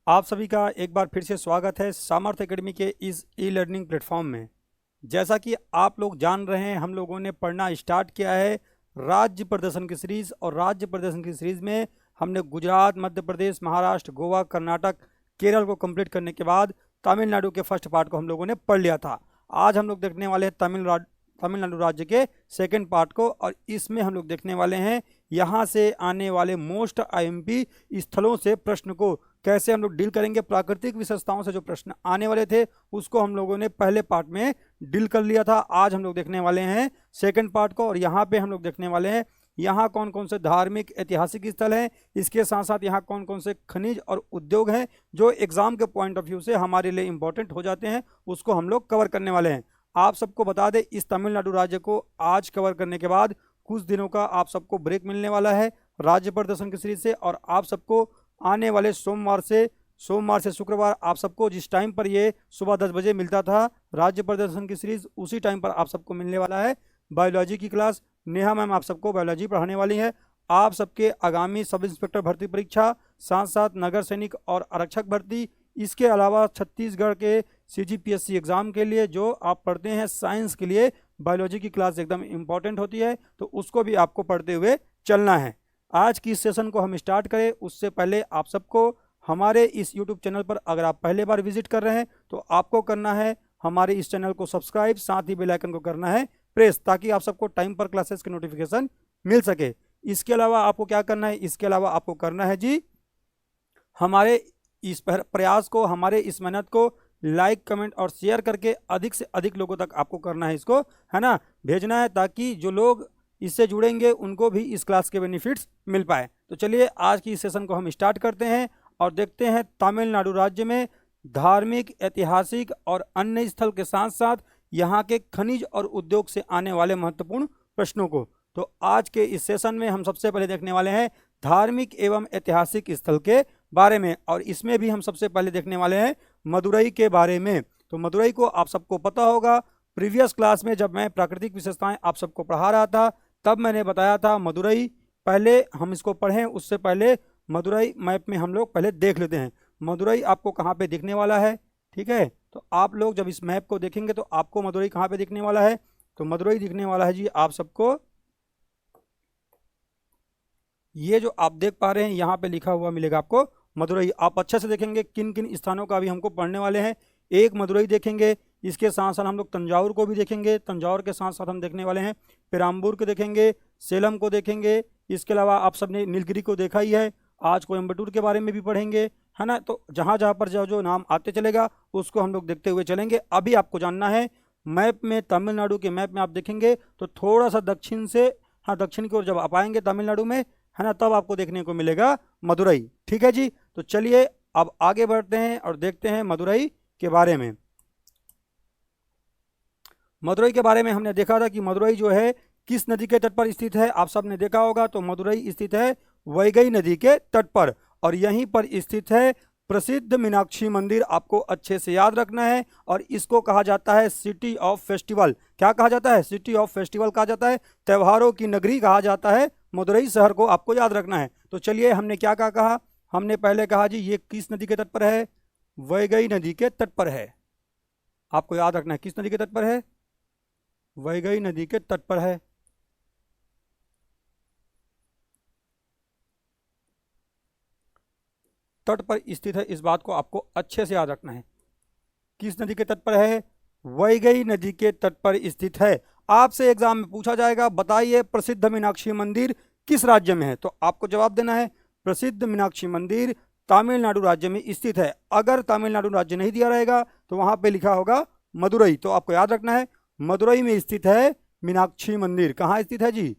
आप सभी का एक बार फिर से स्वागत है सामर्थ्य एकेडमी के इस ई लर्निंग प्लेटफॉर्म में। जैसा कि आप लोग जान रहे हैं, हम लोगों ने पढ़ना स्टार्ट किया है राज्य प्रदर्शन की सीरीज़। और राज्य प्रदर्शन की सीरीज़ में हमने गुजरात, मध्य प्रदेश, महाराष्ट्र, गोवा, कर्नाटक, केरल को कंप्लीट करने के बाद तमिलनाडु के फर्स्ट पार्ट को हम लोगों ने पढ़ लिया था। आज हम लोग देखने वाले हैं तमिलनाडु राज्य के सेकेंड पार्ट को। और इसमें हम लोग देखने वाले हैं यहाँ से आने वाले मोस्ट आईएमपी स्थलों से प्रश्न को कैसे हम लोग डील करेंगे। प्राकृतिक विशेषताओं से जो प्रश्न आने वाले थे उसको हम लोगों ने पहले पार्ट में डील कर लिया था। आज हम लोग देखने वाले हैं सेकंड पार्ट को। और यहाँ पे हम लोग देखने वाले हैं यहाँ कौन कौन से धार्मिक ऐतिहासिक स्थल हैं, इसके साथ साथ यहाँ कौन कौन से खनिज और उद्योग हैं जो एग्जाम के पॉइंट ऑफ व्यू से हमारे लिए इंपॉर्टेंट हो जाते हैं, उसको हम लोग कवर करने वाले हैं। आप सबको बता दें, इस तमिलनाडु राज्य को आज कवर करने के बाद कुछ दिनों का आप सबको ब्रेक मिलने वाला है राज्य प्रदर्शन की सीरीज से। और आप सबको आने वाले सोमवार से शुक्रवार आप सबको जिस टाइम पर ये सुबह 10 बजे मिलता था राज्य प्रदर्शन की सीरीज, उसी टाइम पर आप सबको मिलने वाला है बायोलॉजी की क्लास। नेहा मैम आप सबको बायोलॉजी पढ़ाने वाली है। आप सबके आगामी सब इंस्पेक्टर भर्ती परीक्षा, साथ साथ नगर सैनिक और आरक्षक भर्ती, इसके अलावा छत्तीसगढ़ के सीजीपीएससी एग्जाम के लिए जो आप पढ़ते हैं साइंस के लिए बायोलॉजी की क्लास एकदम इंपॉर्टेंट होती है, तो उसको भी आपको पढ़ते हुए चलना है। आज की इस सेशन को हम स्टार्ट करें उससे पहले आप सबको हमारे इस यूट्यूब चैनल पर अगर आप पहले बार विजिट कर रहे हैं तो आपको करना है हमारे इस चैनल को सब्सक्राइब, साथ ही बेल आइकन को करना है प्रेस, ताकि आप सबको टाइम पर क्लासेस की नोटिफिकेशन मिल सके। इसके अलावा आपको क्या करना है, इसके अलावा आपको करना है जी हमारे इस प्रयास को, हमारे इस मेहनत को लाइक, कमेंट और शेयर करके अधिक से अधिक लोगों तक आपको करना है, इसको है ना भेजना है, ताकि जो लोग इससे जुड़ेंगे उनको भी इस क्लास के बेनिफिट्स मिल पाए। तो चलिए आज की इस सेशन को हम स्टार्ट करते हैं और देखते हैं तमिलनाडु राज्य में धार्मिक, ऐतिहासिक और अन्य स्थल के साथ साथ यहाँ के खनिज और उद्योग से आने वाले महत्वपूर्ण प्रश्नों को। तो आज के इस सेशन में हम सबसे पहले देखने वाले हैं धार्मिक एवं ऐतिहासिक स्थल के बारे में। और इसमें भी हम सबसे पहले देखने वाले हैं मदुरई के बारे में। तो मदुरई को आप सबको पता होगा, प्रीवियस क्लास में जब मैं प्राकृतिक विशेषताएं आप सबको पढ़ा रहा था तब मैंने बताया था मदुरई, पहले हम इसको पढ़ें उससे पहले मदुरई मैप में हम लोग पहले देख लेते हैं मदुरई आपको कहाँ पे दिखने वाला है। ठीक है, तो आप लोग जब इस मैप को देखेंगे तो आपको मदुरई कहाँ पे दिखने वाला है, तो मदुरई दिखने वाला है जी आप सबको, ये जो आप देख पा रहे हैं यहाँ पे लिखा हुआ मिलेगा आपको मदुरई। आप अच्छे से देखेंगे किन किन स्थानों का भी हमको पढ़ने वाले हैं। एक मदुरई देखेंगे, इसके साथ साथ हम लोग तंजावुर को भी देखेंगे, तंजावुर के साथ साथ हम देखने वाले हैं पेराम्बूर को देखेंगे, सेलम को देखेंगे। इसके अलावा आप सबने नीलगिरी को देखा ही है, आज कोयम्बटूर के बारे में भी पढ़ेंगे, है ना। तो जहाँ जहाँ पर जो जो नाम आते चलेगा उसको हम लोग देखते हुए चलेंगे। अभी आपको जानना है मैप में, तमिलनाडु के मैप में आप देखेंगे तो थोड़ा सा दक्षिण से, हाँ दक्षिण की ओर जब आप आएंगे तमिलनाडु में, है ना, तब आपको देखने को मिलेगा मदुरई। ठीक है जी, तो चलिए अब आगे बढ़ते हैं और देखते हैं मदुरई के बारे में। मदुरई के बारे में हमने देखा था कि मदुरई जो है किस नदी के तट पर स्थित है, आप सबने देखा होगा। तो मदुरई स्थित है वैगई नदी के तट पर, और यहीं पर स्थित है प्रसिद्ध मीनाक्षी मंदिर। आपको अच्छे से याद रखना है। और इसको कहा जाता है सिटी ऑफ फेस्टिवल। क्या कहा जाता है, सिटी ऑफ फेस्टिवल कहा जाता है, त्योहारों की नगरी कहा जाता है मदुरई शहर को, आपको याद रखना है। तो चलिए हमने क्या कहा, हमने पहले कहा जी ये किस नदी के तट पर है, वैगई नदी के तट पर है। आपको याद रखना है किस नदी के तट पर है, वैगई नदी के तट पर है। तट पर स्थित है, इस बात को आपको अच्छे से याद रखना है। किस नदी के तट पर है, वैगई नदी के तट पर स्थित है। आपसे एग्जाम में पूछा जाएगा बताइए प्रसिद्ध मीनाक्षी मंदिर किस राज्य में है, तो आपको जवाब देना है प्रसिद्ध मीनाक्षी मंदिर तमिलनाडु राज्य में स्थित है। अगर तमिलनाडु राज्य नहीं दिया रहेगा तो वहां पे लिखा होगा मदुरई, तो आपको याद रखना है मदुरई में स्थित है मीनाक्षी मंदिर। कहाँ स्थित है जी,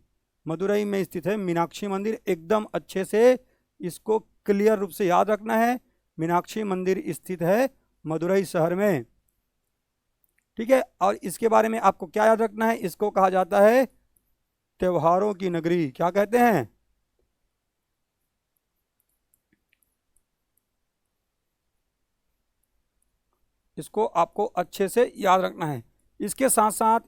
मदुरई में स्थित है मीनाक्षी मंदिर। एकदम अच्छे से इसको क्लियर रूप से याद रखना है, मीनाक्षी मंदिर स्थित है मदुरई शहर में। ठीक है, और इसके बारे में आपको क्या याद रखना है, इसको कहा जाता है त्योहारों की नगरी। क्या कहते हैं, इसको आपको अच्छे से याद रखना है। इसके साथ साथ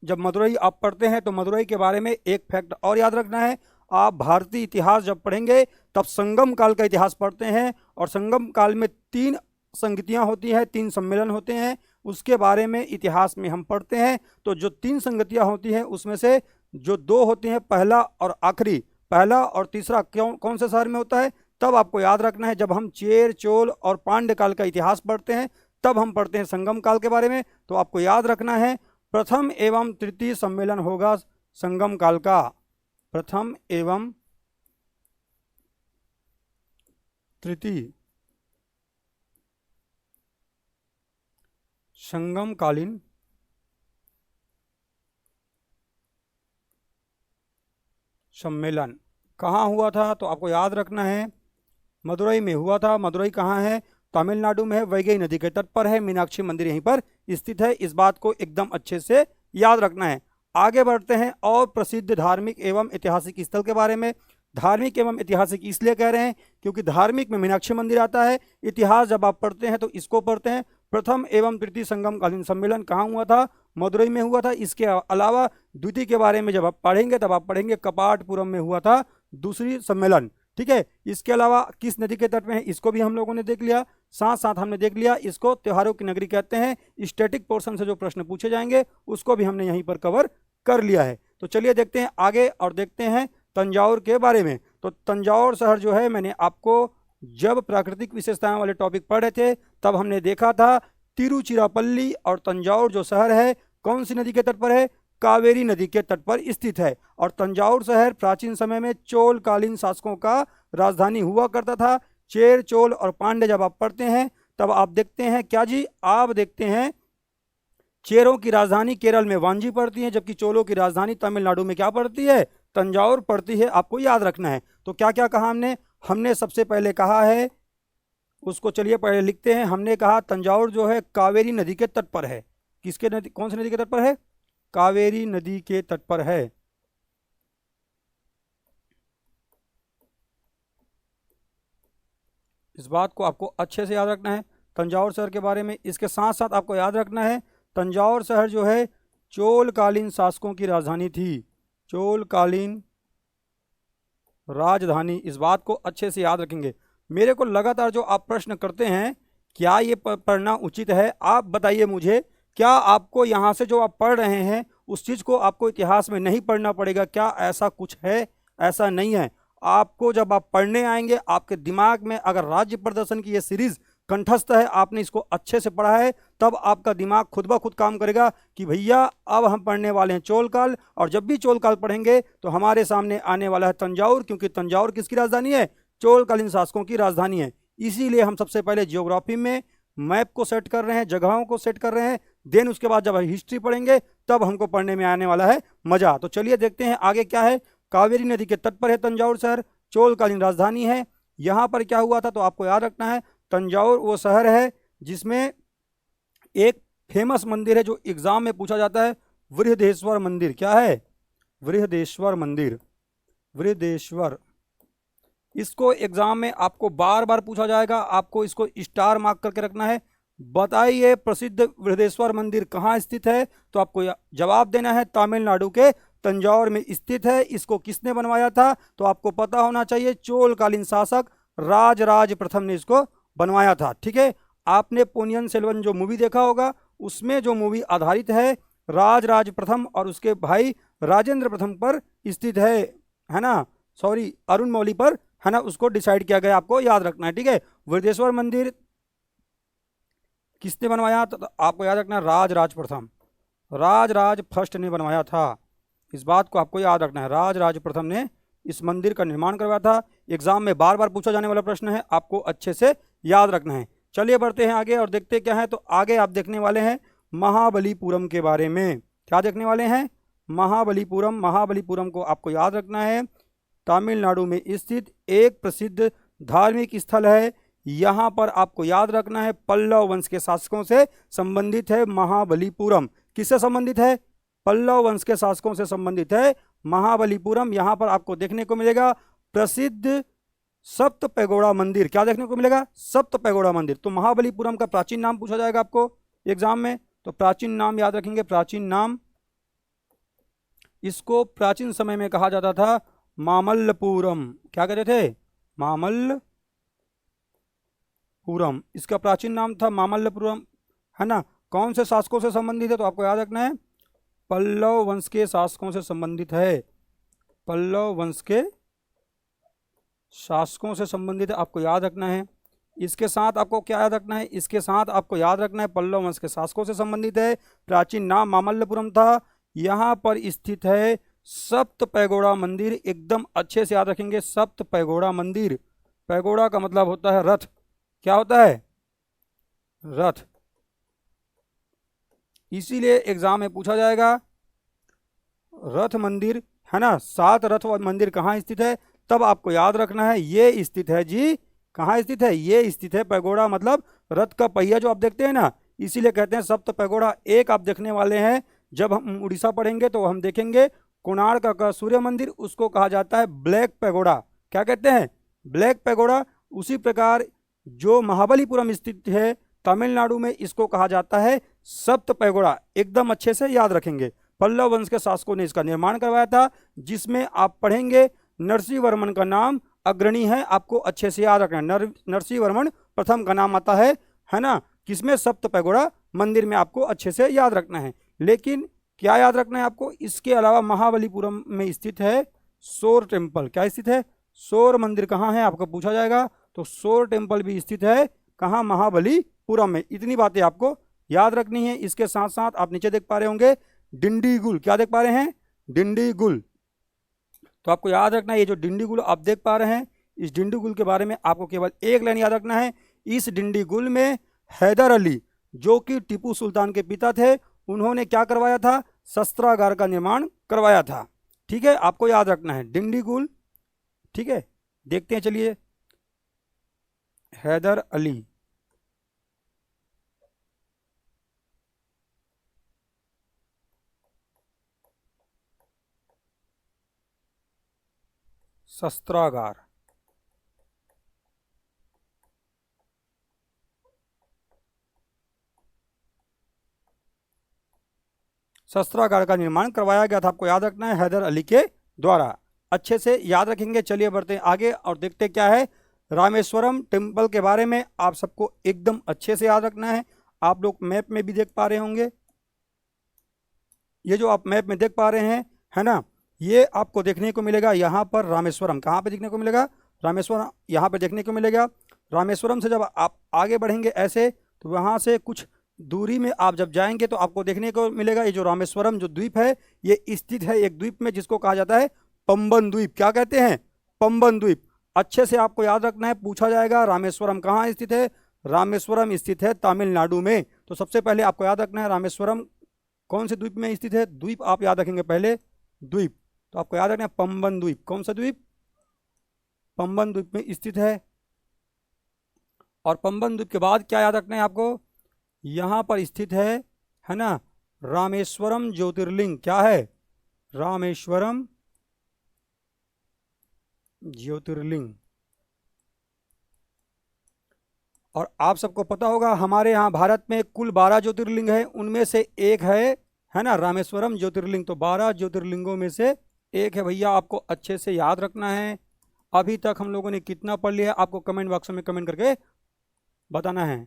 जब मदुरई आप पढ़ते हैं तो मदुरई के बारे में एक फैक्ट और याद रखना है। आप भारतीय इतिहास जब पढ़ेंगे तब संगम काल का इतिहास पढ़ते हैं, और संगम काल में 3 संगतियां होती हैं, 3 सम्मेलन होते हैं, उसके बारे में इतिहास में हम पढ़ते हैं। तो जो 3 संगतियां होती हैं उसमें से जो 2 होती हैं, पहला और आखिरी, पहला और तीसरा कौन से शहर में होता है, तब आपको याद रखना है। जब हम चेर, चोल और पांड्य काल का इतिहास पढ़ते हैं तब हम पढ़ते हैं संगम काल के बारे में। तो आपको याद रखना है प्रथम एवं तृतीय सम्मेलन होगा संगम काल का, प्रथम एवं तृतीय संगमकालीन सम्मेलन कहाँ हुआ था, तो आपको याद रखना है मदुरई में हुआ था। मदुरई कहाँ है, तमिलनाडु में है, वैगई नदी के तट पर है, मीनाक्षी मंदिर यहीं पर स्थित है। इस बात को एकदम अच्छे से याद रखना है। आगे बढ़ते हैं और प्रसिद्ध धार्मिक एवं ऐतिहासिक स्थल के बारे में। धार्मिक एवं ऐतिहासिक इसलिए कह रहे हैं क्योंकि धार्मिक में मीनाक्षी मंदिर आता है, इतिहास जब आप पढ़ते हैं तो इसको पढ़ते हैं। प्रथम एवं तृतीय संगमकालीन सम्मेलन कहाँ हुआ था, मदुरई में हुआ था। इसके अलावा द्वितीय के बारे में जब आप पढ़ेंगे तब आप पढ़ेंगे कपाटपुरम में हुआ था दूसरी सम्मेलन, ठीक है। इसके अलावा किस नदी के तट में है इसको भी हम लोगों ने देख लिया। साथ साथ हमने देख लिया इसको त्योहारों की नगरी कहते हैं। स्टैटिक पोर्शन से जो प्रश्न पूछे जाएंगे उसको भी हमने यहीं पर कवर कर लिया है। तो चलिए देखते हैं आगे और देखते हैं तंजावुर के बारे में। तो तंजावुर शहर जो है, मैंने आपको जब प्राकृतिक विशेषताएं वाले टॉपिक पढ़े थे तब हमने देखा था तिरुचिरापल्ली और तंजावुर जो शहर है कौन सी नदी के तट पर है, कावेरी नदी के तट पर स्थित है। और तंजावुर शहर प्राचीन समय में चोल कालीन शासकों का राजधानी हुआ करता था। चेर, चोल और पांड्य जब आप पढ़ते हैं तब आप देखते हैं क्या जी, आप देखते हैं चेरों की राजधानी केरल में वांजी पड़ती है, जबकि चोलों की राजधानी तमिलनाडु में क्या पड़ती है, तंजावुर पड़ती है। आपको याद रखना है। तो क्या क्या कहा हमने सबसे पहले कहा है उसको चलिए पहले लिखते हैं। हमने कहा तंजावुर जो है कावेरी नदी के तट पर है। किसके नदी, कौन सी नदी के तट पर है, कावेरी नदी के तट पर है। इस बात को आपको अच्छे से याद रखना है तंजावुर शहर के बारे में। इसके साथ साथ आपको याद रखना है तंजावुर शहर जो है चोलकालीन शासकों की राजधानी थी, चोलकालीन राजधानी। इस बात को अच्छे से याद रखेंगे। मेरे को लगातार जो आप प्रश्न करते हैं क्या ये पढ़ना उचित है, आप बताइए मुझे। क्या आपको यहाँ से जो आप पढ़ रहे हैं उस चीज़ को आपको इतिहास में नहीं पढ़ना पड़ेगा, क्या ऐसा कुछ है? ऐसा नहीं है। आपको जब आप पढ़ने आएंगे आपके दिमाग में अगर राज्य प्रदर्शन की ये सीरीज कंठस्थ है, आपने इसको अच्छे से पढ़ा है, तब आपका दिमाग खुद ब खुद काम करेगा कि भैया अब हम पढ़ने वाले हैं चोल काल, और जब भी चोल काल पढ़ेंगे तो हमारे सामने आने वाला है तंजावुर, क्योंकि तंजावुर किसकी राजधानी है, चोलकालीन शासकों की राजधानी है। इसीलिए हम सबसे पहले जियोग्राफी में मैप को सेट कर रहे हैं, जगहों को सेट कर रहे हैं, देन उसके बाद जब हिस्ट्री पढ़ेंगे तब हमको पढ़ने में आने वाला है मजा। तो चलिए देखते हैं आगे क्या है। कावेरी नदी के तट पर है तंजावुर शहर, चोलकालीन राजधानी है। यहाँ पर क्या हुआ था तो आपको याद रखना है तंजावुर वो शहर है जिसमें एक फेमस मंदिर है जो एग्जाम में पूछा जाता है, बृहदेश्वर मंदिर। क्या है, बृहदेश्वर मंदिर, बृहदेश्वर। इसको एग्जाम में आपको बार बार पूछा जाएगा, आपको इसको स्टार मार्क करके रखना है। बताइए प्रसिद्ध बृहदेश्वर मंदिर कहाँ स्थित है, तो आपको जवाब देना है तमिलनाडु के तंजावुर में स्थित है। इसको किसने बनवाया था तो आपको पता होना चाहिए, चोलकालीन शासक राजराज प्रथम ने इसको बनवाया था। ठीक है, आपने पोनियन सेल्वन जो मूवी देखा होगा उसमें जो मूवी आधारित है राजराज प्रथम और उसके भाई राजेंद्र प्रथम पर स्थित है ना, सॉरी अरुण मौली पर, है ना, उसको डिसाइड किया गया, आपको याद रखना है। ठीक है, बृहदेश्वर मंदिर किसने बनवाया तो आपको याद रखना है राजराज प्रथम, राजराज फर्स्ट ने बनवाया था। इस बात को आपको याद रखना है, राजराज प्रथम ने इस मंदिर का निर्माण करवाया था। एग्जाम में बार बार पूछा जाने वाला प्रश्न है, आपको अच्छे से याद रखना है। चलिए बढ़ते हैं आगे और देखते क्या है। तो आगे आप देखने वाले हैं महाबलीपुरम के बारे में। क्या देखने वाले हैं, महाबलीपुरम। महाबलीपुरम को आपको याद रखना है तमिलनाडु में स्थित एक प्रसिद्ध धार्मिक स्थल है। यहाँ पर आपको याद रखना है पल्लव वंश के शासकों से संबंधित है महाबलीपुरम। किससे संबंधित है, पल्लव वंश के शासकों से संबंधित है महाबलीपुरम। यहाँ पर आपको देखने को मिलेगा प्रसिद्ध सप्त पैगोड़ा मंदिर। क्या देखने को मिलेगा, सप्त पैगोड़ा मंदिर। तो महाबलीपुरम का प्राचीन नाम पूछा जाएगा आपको एग्जाम में, तो प्राचीन नाम याद रखेंगे, प्राचीन नाम। इसको प्राचीन समय में कहा जाता था मामल्लपुरम, क्या कहते थे? मामल्लपुरम, इसका प्राचीन नाम था मामल्लपुरम, है ना। कौन से शासकों से संबंधित है? तो आपको याद रखना है पल्लव वंश के शासकों से संबंधित है। पल्लव वंश के शासकों से संबंधित है, आपको याद रखना है। इसके साथ आपको क्या याद रखना है? इसके साथ आपको याद रखना है पल्लव वंश के शासकों से संबंधित है। प्राचीन नाम मामल्लपुरम था। यहाँ पर स्थित है सप्त पैगोड़ा मंदिर। एकदम अच्छे से याद रखेंगे, सप्त पैगोड़ा मंदिर। पैगोड़ा का मतलब होता है रथ। क्या होता है? रथ। इसीलिए एग्जाम में पूछा जाएगा रथ मंदिर, है ना। 7 रथ मंदिर कहाँ स्थित है? तब आपको याद रखना है ये स्थित है जी, कहाँ स्थित है? ये स्थित है पैगोड़ा, मतलब रथ का पहिया जो आप देखते हैं ना, इसीलिए कहते हैं सप्त पैगोड़ा। एक आप देखने वाले हैं, जब हम उड़ीसा पढ़ेंगे तो हम देखेंगे कोणार्क का सूर्य मंदिर, उसको कहा जाता है ब्लैक पैगोड़ा। क्या कहते हैं? Black pagoda. उसी प्रकार जो महाबलीपुरम स्थित है तमिलनाडु में, इसको कहा जाता है सप्त पैगोड़ा। एकदम अच्छे से याद रखेंगे। पल्लव वंश के शासकों ने इसका निर्माण करवाया था, जिसमें आप पढ़ेंगे नरसिंह वर्मन का नाम अग्रणी है। आपको अच्छे से याद रखना है, नरसिंह वर्मन प्रथम का नाम आता है ना। किसमें? सप्त पैगोड़ा मंदिर में। आपको अच्छे से याद रखना है। लेकिन क्या याद रखना है आपको? इसके अलावा महाबलीपुरम में स्थित है सोर टेम्पल। क्या स्थित है? सोर मंदिर कहाँ है? आपको पूछा जाएगा। तो सोर टेम्पल भी स्थित है कहाँ? महाबलीपुरम में। इतनी बातें आपको याद रखनी है। इसके साथ साथ आप नीचे देख पा रहे होंगे डिंडीगुल। क्या देख पा रहे हैं? डिंडीगुल। तो आपको याद रखना है ये जो डिंडीगुल आप देख पा रहे हैं, इस डिंडीगुल के बारे में आपको केवल एक लाइन याद रखना है। इस डिंडीगुल में हैदर अली, जो कि टीपू सुल्तान के पिता थे, उन्होंने क्या करवाया था? शस्त्रागार का निर्माण करवाया था। ठीक है, आपको याद रखना है डिंडीगुल। ठीक है, देखते हैं चलिए। हैदर अली, शस्त्रागार। शस्त्रागार का निर्माण करवाया गया था, आपको याद रखना है, हैदर अली के द्वारा। अच्छे से याद रखेंगे। चलिए बढ़ते हैं आगे और देखते क्या है। रामेश्वरम टेम्पल के बारे में आप सबको एकदम अच्छे से याद रखना है। आप लोग मैप में भी देख पा रहे होंगे, ये जो आप मैप में देख पा रहे हैं, है ना, ये आपको देखने को मिलेगा यहाँ पर रामेश्वरम। कहाँ पे देखने को मिलेगा? रामेश्वरम यहाँ पे देखने को मिलेगा। रामेश्वरम से जब आप आगे बढ़ेंगे ऐसे, तो वहाँ से कुछ दूरी में आप जब जाएंगे तो आपको देखने को मिलेगा ये जो रामेश्वरम जो द्वीप है, ये स्थित है एक द्वीप में जिसको कहा जाता है पंबन द्वीप। क्या कहते हैं? पंबन द्वीप। अच्छे से आपको याद रखना है, पूछा जाएगा रामेश्वरम कहाँ स्थित है? रामेश्वरम स्थित है तमिलनाडु में। तो सबसे पहले आपको याद रखना है रामेश्वरम कौन से द्वीप में स्थित है? द्वीप आप याद रखेंगे पहले, द्वीप। तो आपको याद रखना है पंबन द्वीप। कौन सा द्वीप? पंबन द्वीप में स्थित है। और पंबन द्वीप के बाद क्या याद रखना है आपको? यहाँ पर स्थित है ना, रामेश्वरम ज्योतिर्लिंग। क्या है? रामेश्वरम ज्योतिर्लिंग। और आप सबको पता होगा हमारे यहाँ भारत में कुल 12 ज्योतिर्लिंग है, उनमें से एक है ना रामेश्वरम ज्योतिर्लिंग। तो 12 ज्योतिर्लिंगों में से एक है भैया, आपको अच्छे से याद रखना है। अभी तक हम लोगों ने कितना पढ़ लिया आपको कमेंट बॉक्स में कमेंट करके बताना है।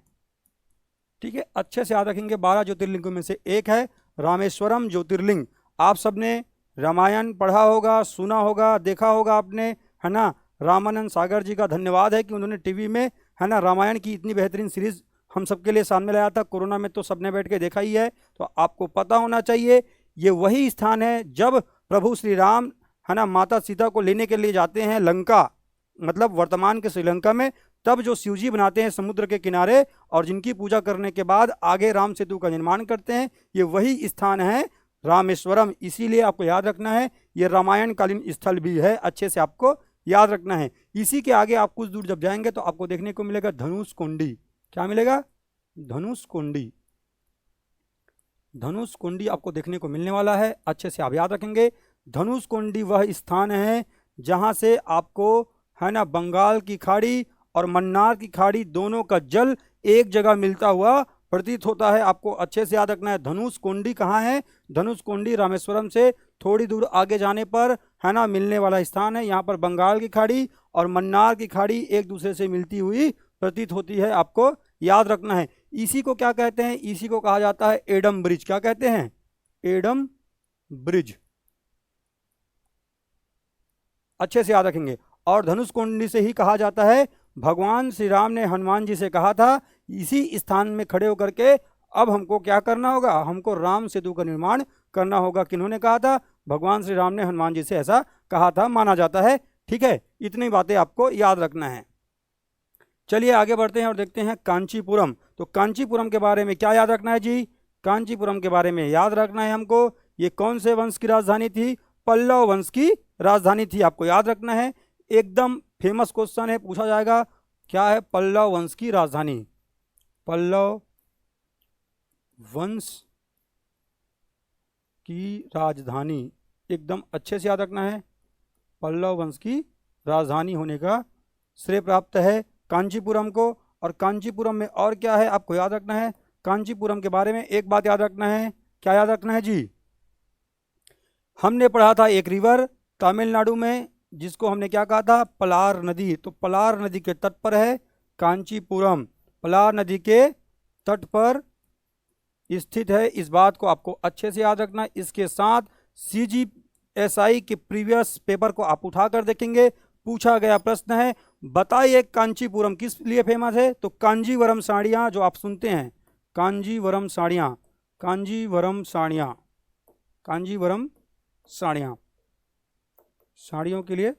ठीक है, अच्छे से याद रखेंगे। 12 ज्योतिर्लिंगों में से एक है रामेश्वरम ज्योतिर्लिंग। आप सबने रामायण पढ़ा होगा, सुना होगा, देखा होगा आपने, है ना। रामानंद सागर जी का धन्यवाद है कि उन्होंने टीवी में, है ना, रामायण की इतनी बेहतरीन सीरीज हम सबके लिए सामने लाया था। कोरोना में तो सबने बैठ के देखा ही है, तो आपको पता होना चाहिए ये वही स्थान है जब प्रभु श्री राम, है ना, माता सीता को लेने के लिए जाते हैं लंका, मतलब वर्तमान के श्रीलंका में। तब जो शिवजी बनाते हैं समुद्र के किनारे और जिनकी पूजा करने के बाद आगे राम सेतु का निर्माण करते हैं, ये वही स्थान है रामेश्वरम। इसीलिए आपको याद रखना है ये रामायण कालीन स्थल भी है, अच्छे से आपको याद रखना है। इसी के आगे आप कुछ दूर जब जाएंगे तो आपको देखने को मिलेगा धनुष कुंडी। क्या मिलेगा? धनुष कुंडी। धनुष कुंडी आपको देखने को मिलने वाला है, अच्छे से आप याद रखेंगे। धनुष कुंडी वह स्थान है जहां से आपको, है ना, बंगाल की खाड़ी और मन्नार की खाड़ी दोनों का जल एक जगह मिलता हुआ प्रतीत होता है। आपको अच्छे से याद रखना है धनुष कुंडी कहाँ है। धनुष कुंडी रामेश्वरम से थोड़ी दूर आगे जाने पर है ना मिलने वाला स्थान है। यहाँ पर बंगाल की खाड़ी और मन्नार की खाड़ी एक दूसरे से मिलती हुई प्रतीत होती है, आपको याद रखना है। इसी को क्या कहते हैं? इसी को कहा जाता है एडम ब्रिज। क्या कहते हैं? Adam bridge. अच्छे से याद रखेंगे। और धनुष कुंडी से ही कहा जाता है। भगवान श्री राम ने हनुमान जी से कहा था इसी स्थान में खड़े होकर के अब हमको क्या करना होगा? हमको राम सेतु का निर्माण करना होगा। किन्होंने कहा था? भगवान श्री राम ने हनुमान जी से ऐसा कहा था, माना जाता है। ठीक है, इतनी बातें आपको याद रखना है। चलिए आगे बढ़ते हैं और देखते हैं कांचीपुरम। तो कांचीपुरम के बारे में क्या याद रखना है जी? कांचीपुरम के बारे में याद रखना है हमको, ये कौन से वंश की राजधानी थी? पल्लव वंश की राजधानी थी, आपको याद रखना है। एकदम फेमस क्वेश्चन है, पूछा जाएगा। क्या है पल्लव वंश की राजधानी? पल्लव वंश की राजधानी एकदम अच्छे से याद रखना है। पल्लव वंश की राजधानी होने का श्रेय प्राप्त है कांचीपुरम को। और कांचीपुरम में और क्या है आपको याद रखना है? कांचीपुरम के बारे में एक बात याद रखना है। क्या याद रखना है जी? हमने पढ़ा था एक रिवर तमिलनाडु में जिसको हमने क्या कहा था? पलार नदी। तो पलार नदी के तट पर है कांचीपुरम, पलार नदी के तट पर स्थित है। इस बात को आपको अच्छे से याद रखना है। इसके साथ CGSI के प्रीवियस पेपर को आप उठाकर देखेंगे। पूछा गया प्रश्न है, बताइए कांचीपुरम किस लिए फेमस है? तो कांजीवरम साड़ियाँ जो आप सुनते हैं, कांजीवरम साड़ियाँ, कांजीवरम साड़ियाँ, कांजीवरम साड़ियाँ साड़ियों के लिए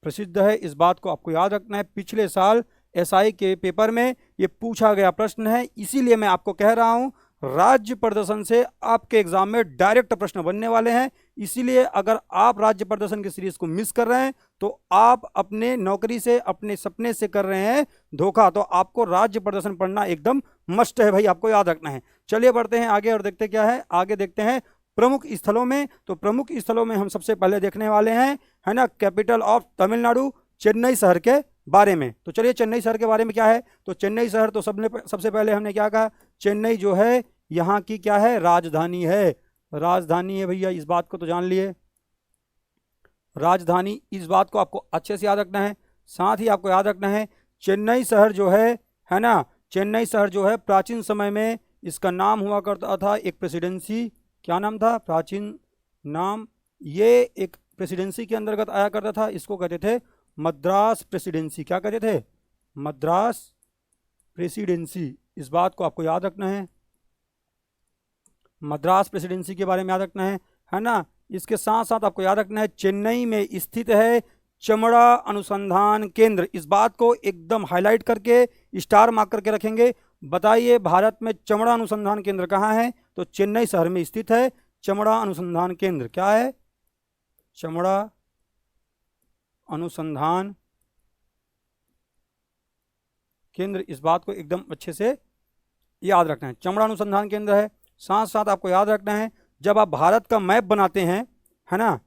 प्रसिद्ध है। इस बात को आपको याद रखना है। पिछले साल SI के पेपर में ये पूछा गया प्रश्न है, इसीलिए मैं आपको कह रहा हूं राज्य प्रदर्शन से आपके एग्जाम में डायरेक्ट प्रश्न बनने वाले हैं। इसीलिए अगर आप राज्य प्रदर्शन की सीरीज को मिस कर रहे हैं तो आप अपने नौकरी से, अपने सपने से कर रहे हैं धोखा। तो आपको राज्य प्रदर्शन पढ़ना एकदम मस्ट है भाई, आपको याद रखना है। चलिए बढ़ते हैं आगे और देखते क्या है। आगे देखते हैं प्रमुख स्थलों में। तो प्रमुख स्थलों में हम सबसे पहले देखने वाले हैं, है ना, कैपिटल ऑफ तमिलनाडु, चेन्नई शहर के बारे में। तो चलिए चेन्नई शहर के बारे में क्या है? तो चेन्नई शहर तो सबसे पहले हमने क्या कहा? चेन्नई जो है यहाँ की क्या है? राजधानी है। राजधानी है भैया, इस बात को तो जान लिए, राजधानी। इस बात को आपको अच्छे से याद रखना है। साथ ही आपको याद रखना है चेन्नई शहर जो है ना, चेन्नई शहर जो है प्राचीन समय में इसका नाम हुआ करता था एक प्रेसिडेंसी। क्या नाम था? प्राचीन नाम, ये एक प्रेसिडेंसी के अंतर्गत आया करता था। इसको कहते थे मद्रास प्रेसिडेंसी। क्या कहते थे? मद्रास प्रेसिडेंसी। इस बात को आपको याद रखना है, मद्रास प्रेसिडेंसी के बारे में याद रखना है ना। इसके साथ साथ आपको याद रखना है चेन्नई में स्थित है चमड़ा अनुसंधान केंद्र। इस बात को एकदम हाईलाइट करके स्टार मार्क करके रखेंगे। बताइए भारत में चमड़ा अनुसंधान केंद्र कहाँ है? तो चेन्नई शहर में स्थित है चमड़ा अनुसंधान केंद्र। क्या है? चमड़ा अनुसंधान केंद्र। इस बात को एकदम अच्छे से याद रखना है, चमड़ा अनुसंधान केंद्र है। साथ साथ आपको याद रखना है जब आप भारत का मैप बनाते हैं, है ना,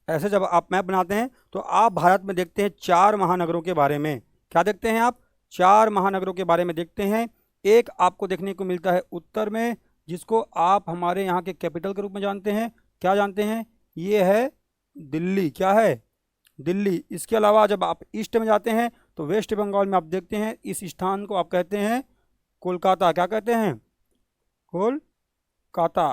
ऐसे जब आप मैप बनाते हैं तो आप भारत में देखते हैं 4 महानगरों के बारे में। क्या देखते हैं आप? 4 महानगरों के बारे में देखते हैं। एक आपको देखने को मिलता है उत्तर में, जिसको आप हमारे यहाँ के कैपिटल के रूप में जानते हैं। क्या जानते हैं? ये है दिल्ली। क्या है? दिल्ली। इसके अलावा जब आप ईस्ट में जाते हैं तो वेस्ट बंगाल में आप देखते हैं इस स्थान को आप कहते हैं कोलकाता। क्या कहते हैं? कोलकाता।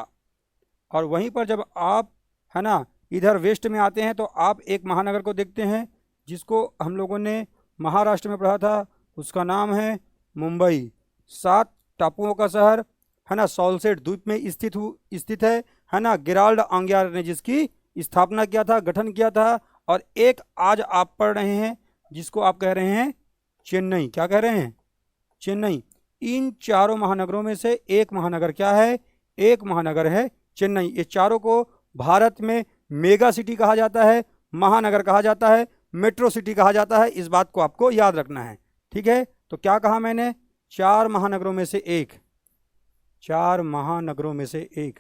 और वहीं पर जब आप, है ना, इधर वेस्ट में आते हैं तो आप एक महानगर को देखते हैं जिसको हम लोगों ने महाराष्ट्र में पढ़ा था, उसका नाम है मुंबई। 7 टापुओं का शहर, है ना, सॉल्सेट द्वीप में स्थित है ना। गेराल्ड आंग्यार ने जिसकी स्थापना किया था, गठन किया था। और एक आज आप पढ़ रहे हैं जिसको आप कह रहे हैं चेन्नई। क्या कह रहे हैं? चेन्नई। इन 4 महानगरों में से एक महानगर क्या है? एक महानगर है चेन्नई। ये चारों को भारत में मेगा सिटी कहा जाता है, महानगर कहा जाता है, मेट्रो सिटी कहा जाता है। इस बात को आपको याद रखना है। ठीक है, तो क्या कहा मैंने? 4 महानगरों में से एक, 4 महानगरों में से एक।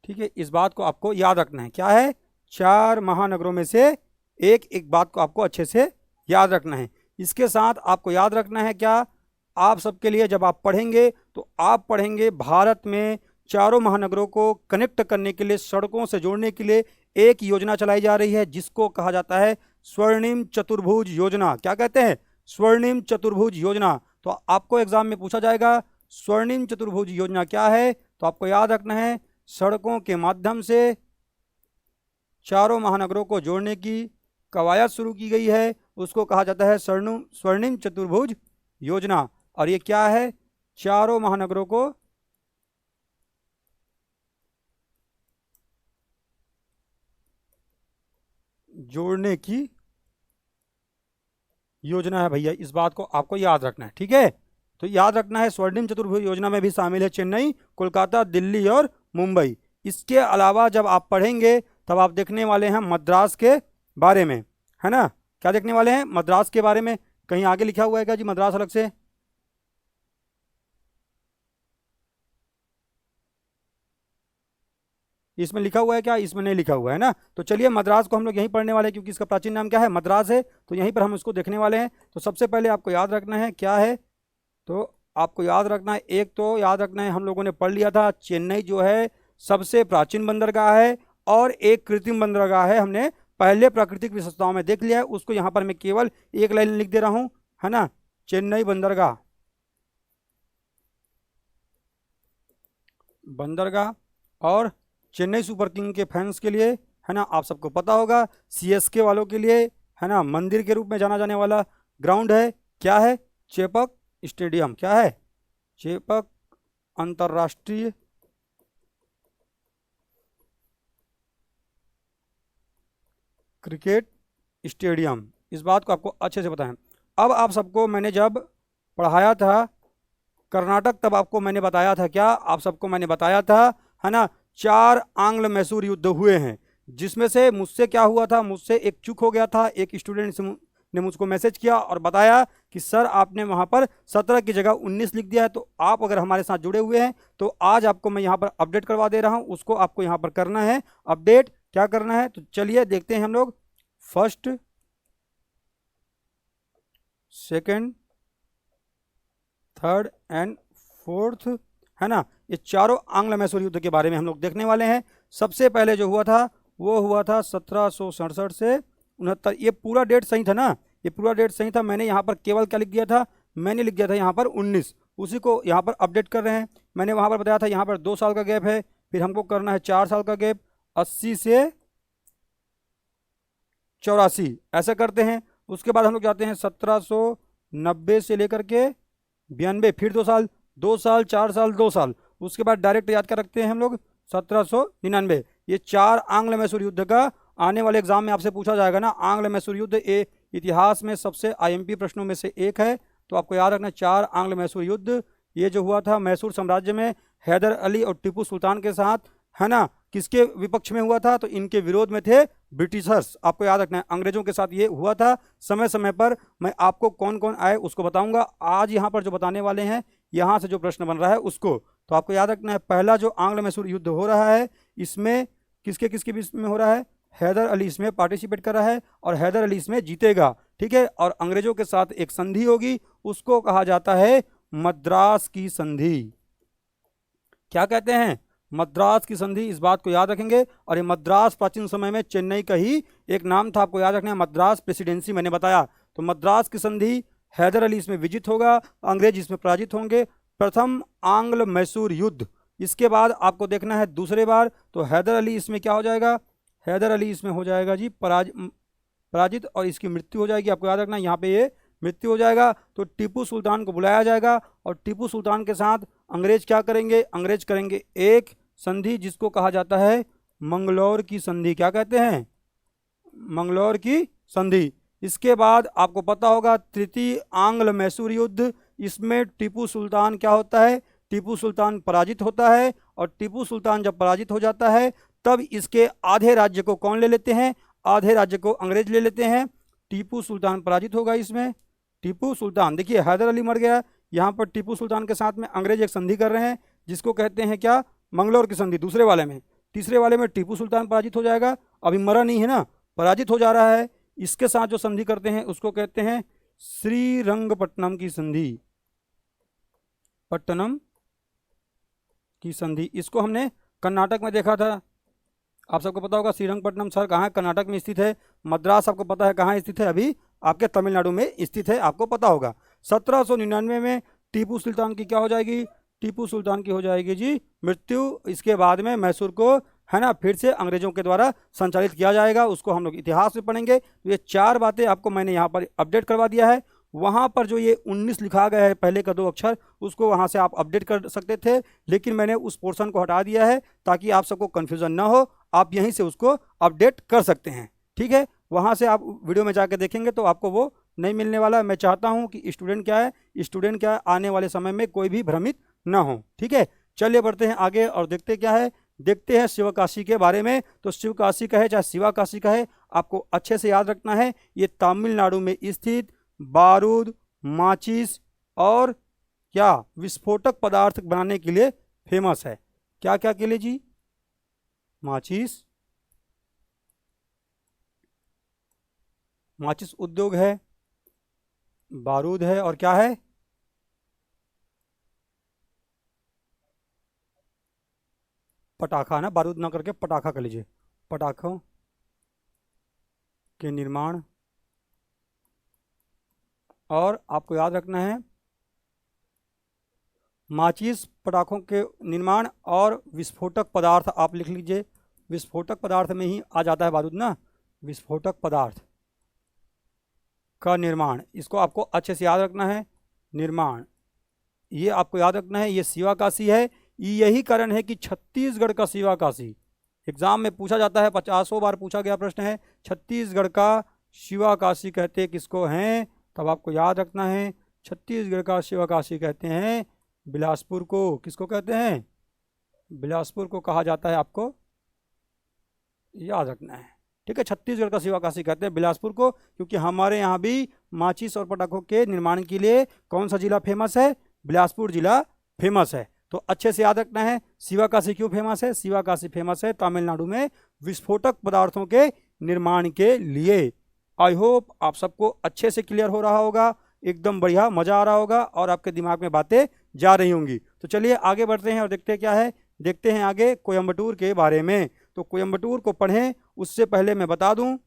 ठीक है, इस बात को आपको याद रखना है। क्या है? 4 महानगरों में से एक। एक बात को आपको अच्छे से याद रखना है। इसके साथ आपको याद रखना है क्या, आप सबके लिए जब आप पढ़ेंगे तो आप पढ़ेंगे भारत में चारों महानगरों को कनेक्ट करने के लिए, सड़कों से जोड़ने के लिए एक योजना चलाई जा रही है जिसको कहा जाता है स्वर्णिम चतुर्भुज योजना। क्या कहते हैं? स्वर्णिम चतुर्भुज योजना। तो आपको एग्जाम में पूछा जाएगा स्वर्णिम चतुर्भुज योजना क्या है, तो आपको याद रखना है सड़कों के माध्यम से चारों महानगरों को जोड़ने की कवायद शुरू की गई है, उसको कहा जाता है स्वर्णिम चतुर्भुज योजना। और ये क्या है? चारों महानगरों को जोड़ने की योजना है भैया, इस बात को आपको याद रखना है। ठीक है, तो याद रखना है स्वर्णिम चतुर्भुज योजना में भी शामिल है चेन्नई, कोलकाता, दिल्ली और मुंबई। इसके अलावा जब आप पढ़ेंगे तब आप देखने वाले हैं मद्रास के बारे में, है ना। क्या देखने वाले हैं? मद्रास के बारे में। कहीं आगे लिखा हुआ है क्या जी मद्रास अलग से? इसमें लिखा हुआ है क्या? इसमें नहीं लिखा हुआ है ना। तो चलिए मद्रास को हम लोग यहीं पढ़ने वाले हैं क्योंकि इसका प्राचीन नाम क्या है? मद्रास है। तो यहीं पर हम इसको देखने वाले हैं। तो सबसे पहले आपको याद रखना है क्या है, तो आपको याद रखना है, एक तो याद रखना है हम लोगों ने पढ़ लिया था चेन्नई जो है सबसे प्राचीन बंदरगाह है और एक कृत्रिम बंदरगाह है। हमने पहले प्राकृतिक विशेषताओं में देख लिया है, उसको यहाँ पर मैं केवल एक लाइन लिख दे रहा हूँ, है ना। चेन्नई बंदरगाह, बंदरगाह। और चेन्नई सुपर किंग के फैंस के लिए, है ना, आप सबको पता होगा, सीएसके वालों के लिए, है ना, मंदिर के रूप में जाना जाने वाला ग्राउंड है। क्या है? चेपक स्टेडियम। क्या है? चेपक अंतर्राष्ट्रीय क्रिकेट स्टेडियम। इस बात को आपको अच्छे से बताएं। अब आप सबको मैंने जब पढ़ाया था कर्नाटक, तब आपको मैंने बताया था क्या, आप सबको मैंने बताया था, है ना, 4 आंग्ल मैसूर युद्ध हुए हैं, जिसमें से मुझसे क्या हुआ था, मुझसे एक चूक हो गया था। एक स्टूडेंट ने मुझको मैसेज किया और बताया कि सर आपने वहाँ पर 17 की जगह 19 लिख दिया है। तो आप अगर हमारे साथ जुड़े हुए हैं तो आज आपको मैं यहाँ पर अपडेट करवा दे रहा हूँ, उसको आपको यहाँ पर करना है अपडेट। क्या करना है? तो चलिए देखते हैं हम लोग। First, second, third and fourth, है ना, ये चारों आंग्ल मैसूर युद्ध के बारे में हम लोग देखने वाले हैं। सबसे पहले जो हुआ था वो हुआ था 1767 से 69। ये पूरा डेट सही था ना? ये पूरा डेट सही था। मैंने यहाँ पर केवल क्या लिख दिया था? मैंने लिख दिया था यहाँ पर 19, उसी को यहाँ पर अपडेट कर रहे हैं। मैंने वहाँ पर बताया था यहाँ पर 2 साल का गैप है, फिर हमको करना है 4 साल का गैप, 80 से 84 ऐसा करते हैं। उसके बाद हम लोग जाते हैं 1790 से लेकर के 92, फिर 2 साल, 2 साल, 4 साल, 2 साल। उसके बाद डायरेक्ट याद क्या रखते हैं हम लोग? 1799। ये 4 आंग्ल मैसूर युद्ध का आने वाले एग्जाम में आपसे पूछा जाएगा ना। आंग्ल मैसूर युद्ध ये इतिहास में सबसे आईएमपी प्रश्नों में से एक है, तो आपको याद रखना 4 आंग्ल मैसूर युद्ध। ये जो हुआ था मैसूर साम्राज्य में हैदर अली और टीपू सुल्तान के साथ, है ना, किसके विपक्ष में हुआ था? तो इनके विरोध में थे ब्रिटिशर्स। आपको याद रखना है अंग्रेजों के साथ ये हुआ था। समय समय पर मैं आपको कौन कौन आए उसको बताऊंगा। आज यहाँ पर जो बताने वाले हैं, यहाँ से जो प्रश्न बन रहा है उसको तो आपको याद रखना है। पहला जो आंग्ल मैसूर युद्ध हो रहा है, इसमें किसके किसके बीच में हो रहा है? हैदर अली इसमें पार्टिसिपेट कर रहा है और हैदर अली इसमें जीतेगा। ठीक है, और अंग्रेजों के साथ एक संधि होगी, उसको कहा जाता है मद्रास की संधि। क्या कहते हैं? मद्रास की संधि। इस बात को याद रखेंगे। और ये मद्रास प्राचीन समय में चेन्नई का ही एक नाम था, आपको याद रखना है। मद्रास प्रेसिडेंसी मैंने बताया। तो मद्रास की संधि, हैदर अली इसमें विजित होगा, अंग्रेज इसमें पराजित होंगे। प्रथम आंग्ल मैसूर युद्ध। इसके बाद आपको देखना है दूसरे बार, तो हैदर अली इसमें क्या हो जाएगा? हैदर अली इसमें हो जाएगा जी पराजित और इसकी मृत्यु हो जाएगी। आपको याद रखना यहाँ पे ये मृत्यु हो जाएगा। तो टीपू सुल्तान को बुलाया जाएगा और टीपू सुल्तान के साथ अंग्रेज क्या करेंगे? अंग्रेज करेंगे एक संधि जिसको कहा जाता है मंगलौर की संधि। क्या कहते हैं? मंगलौर की संधि। इसके बाद आपको पता होगा तृतीय आंग्ल मैसूर युद्ध। इसमें टीपू सुल्तान क्या होता है? टीपू सुल्तान पराजित होता है और टीपू सुल्तान जब पराजित हो जाता है तब इसके आधे राज्य को कौन ले लेते हैं? आधे राज्य को अंग्रेज ले लेते हैं। टीपू सुल्तान पराजित होगा इसमें। टीपू सुल्तान, देखिए हैदर अली मर गया, यहाँ पर टीपू सुल्तान के साथ में अंग्रेज एक संधि कर रहे हैं जिसको कहते हैं क्या, मंगलौर की संधि। दूसरे वाले में, तीसरे वाले में टीपू सुल्तान पराजित हो जाएगा, अभी मरा नहीं है ना, पराजित हो जा रहा है। इसके साथ जो संधि करते हैं उसको कहते हैं श्रीरंगपट्टनम की संधि, पट्टनम की संधि। इसको हमने कर्नाटक में देखा था, आप सबको पता होगा श्रीरंगपट्टनम शहर कहाँ है, कर्नाटक में स्थित है। मद्रास आपको पता है कहाँ स्थित है, अभी आपके तमिलनाडु में स्थित है, आपको पता होगा। 1799 में टीपू सुल्तान की क्या हो जाएगी, टीपू सुल्तान की हो जाएगी जी मृत्यु। इसके बाद में मैसूर को है ना फिर से अंग्रेजों के द्वारा संचालित किया जाएगा, उसको हम लोग इतिहास में पढ़ेंगे। तो ये 4 बातें आपको मैंने यहाँ पर अपडेट करवा दिया है। वहाँ पर जो ये 19 लिखा गया है पहले का 2 अक्षर, उसको वहाँ से आप अपडेट कर सकते थे, लेकिन मैंने उस पोर्शन को हटा दिया है ताकि आप सबको कन्फ्यूज़न ना हो, आप यहीं से उसको अपडेट कर सकते हैं। ठीक है, वहाँ से आप वीडियो में जाकर देखेंगे तो आपको वो नहीं मिलने वाला। मैं चाहता हूँ कि स्टूडेंट क्या है आने वाले समय में कोई भी भ्रमित ना हो। ठीक है, चलिए बढ़ते हैं आगे और देखते क्या है, देखते हैं शिवकाशी के बारे में। तो शिवकाशी का है चाहे शिवाकाशी का है, आपको अच्छे से याद रखना है, ये तमिलनाडु में स्थित बारूद, माचिस और क्या विस्फोटक पदार्थ बनाने के लिए फेमस है। क्या क्या के लिए जी, माचिस, माचिस उद्योग है, बारूद है और क्या है, पटाखा ना, बारूद ना करके पटाखा कर लीजिए, पटाखों के निर्माण। और आपको याद रखना है माचिस, पटाखों के निर्माण और विस्फोटक पदार्थ आप लिख लीजिए। विस्फोटक पदार्थ में ही आ जाता है बारूद ना, विस्फोटक पदार्थ का निर्माण, इसको आपको अच्छे से याद रखना है। निर्माण, ये आपको याद रखना है, ये शिवाकाशी है। यही कारण है कि छत्तीसगढ़ का शिवाकाशी एग्जाम में पूछा जाता है, 50 बार पूछा गया प्रश्न है, छत्तीसगढ़ का शिवाकाशी कहते किसको हैं, तब आपको याद रखना है छत्तीसगढ़ का शिवाकाशी कहते हैं बिलासपुर को। किसको कहते हैं, बिलासपुर को कहा जाता है, आपको याद रखना है। ठीक है, छत्तीसगढ़ का शिवाकाशी कहते हैं बिलासपुर को, क्योंकि हमारे यहाँ भी माचिस और पटाखों के निर्माण के लिए कौन सा जिला फेमस है, बिलासपुर जिला फेमस है। तो अच्छे से याद रखना है शिवाकाशी क्यों फेमस है। शिवाकाशी फेमस है तमिलनाडु में विस्फोटक पदार्थों के निर्माण के लिए। आई होप आप सबको अच्छे से क्लियर हो रहा होगा, एकदम बढ़िया, मजा आ रहा होगा और आपके दिमाग में बातें जा रही होंगी। तो चलिए आगे बढ़ते हैं और देखते हैं क्या है, देखते हैं आगे कोयम्बटूर के बारे में। तो कोयम्बटूर को पढ़ें उससे पहले मैं बता दूं,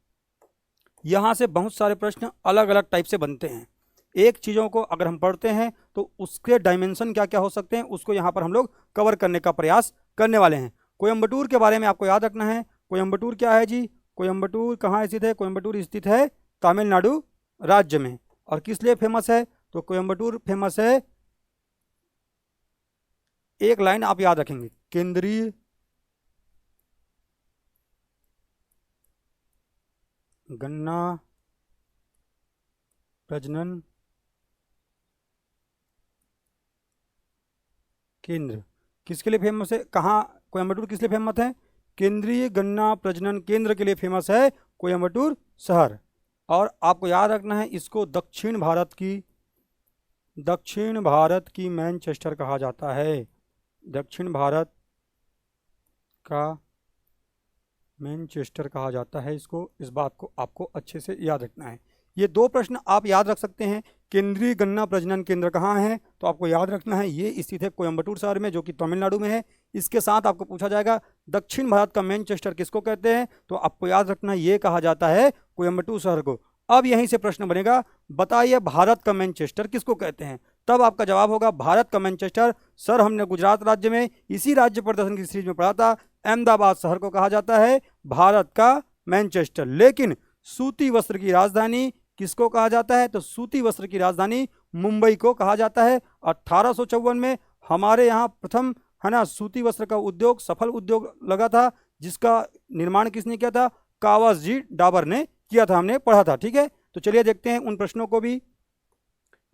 यहाँ से बहुत सारे प्रश्न अलग अलग टाइप से बनते हैं। एक चीज़ों को अगर हम पढ़ते हैं तो उसके डायमेंशन क्या क्या हो सकते हैं, उसको यहाँ पर हम लोग कवर करने का प्रयास करने वाले हैं। कोयम्बटूर के बारे में आपको याद रखना है, कोयम्बटूर क्या है जी, कोयम्बटूर कहाँ स्थित है, कोयम्बटूर स्थित है तमिलनाडु राज्य में। और किस लिए फेमस है, तो कोयम्बटूर फेमस है, एक लाइन आप याद रखेंगे, केंद्रीय गन्ना प्रजनन केंद्र। किसके लिए फेमस है, कहाँ कोयम्बटूर किस लिए फेमस है, केंद्रीय गन्ना प्रजनन केंद्र के लिए फेमस है कोयम्बटूर शहर। और आपको याद रखना है इसको दक्षिण भारत की मैनचेस्टर कहा जाता है, दक्षिण भारत का मैनचेस्टर कहा जाता है इसको। इस बात को आपको अच्छे से याद रखना है। ये 2 प्रश्न आप याद रख सकते हैं, केंद्रीय गन्ना प्रजनन केंद्र कहाँ है, तो आपको याद रखना है ये स्थित है कोयम्बटूर शहर में, जो कि तमिलनाडु में है। इसके साथ आपको पूछा जाएगा दक्षिण भारत का मैनचेस्टर किसको कहते हैं, तो आपको याद रखना है ये कहा जाता है कोयम्बटूर शहर को। अब यहीं से प्रश्न बनेगा, बताइए भारत का मैनचेस्टर किसको कहते हैं, तब आपका जवाब होगा भारत का मैनचेस्टर। सर हमने गुजरात राज्य में इसी राज्य प्रदर्शन की सीरीज में पढ़ा था, अहमदाबाद शहर को कहा जाता है भारत का मैनचेस्टर। लेकिन सूती वस्त्र की राजधानी किसको कहा जाता है, तो सूती वस्त्र की राजधानी मुंबई को कहा जाता है। 1854 में हमारे यहाँ प्रथम है ना सूती वस्त्र का उद्योग, सफल उद्योग लगा था, जिसका निर्माण किसने किया था, कावासजी डाबर ने किया था, हमने पढ़ा था। ठीक है, तो चलिए देखते हैं उन प्रश्नों को भी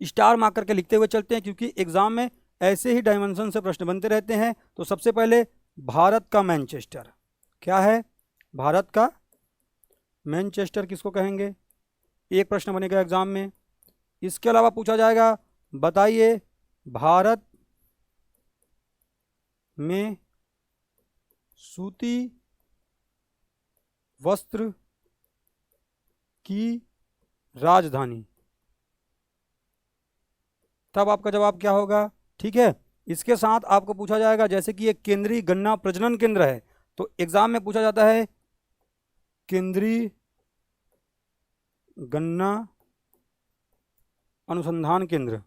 स्टार मार्क करके लिखते हुए चलते हैं, क्योंकि एग्जाम में ऐसे ही डायमेंशन से प्रश्न बनते रहते हैं। तो सबसे पहले भारत का मैनचेस्टर क्या है, भारत का मैनचेस्टर किसको कहेंगे, एक प्रश्न बनेगा एग्जाम में। इसके अलावा पूछा जाएगा, बताइए भारत में सूती वस्त्र की राजधानी, तब आपका जवाब क्या होगा। ठीक है, इसके साथ आपको पूछा जाएगा, जैसे कि एक केंद्रीय गन्ना प्रजनन केंद्र है, तो एग्जाम में पूछा जाता है केंद्रीय गन्ना अनुसंधान केंद्र।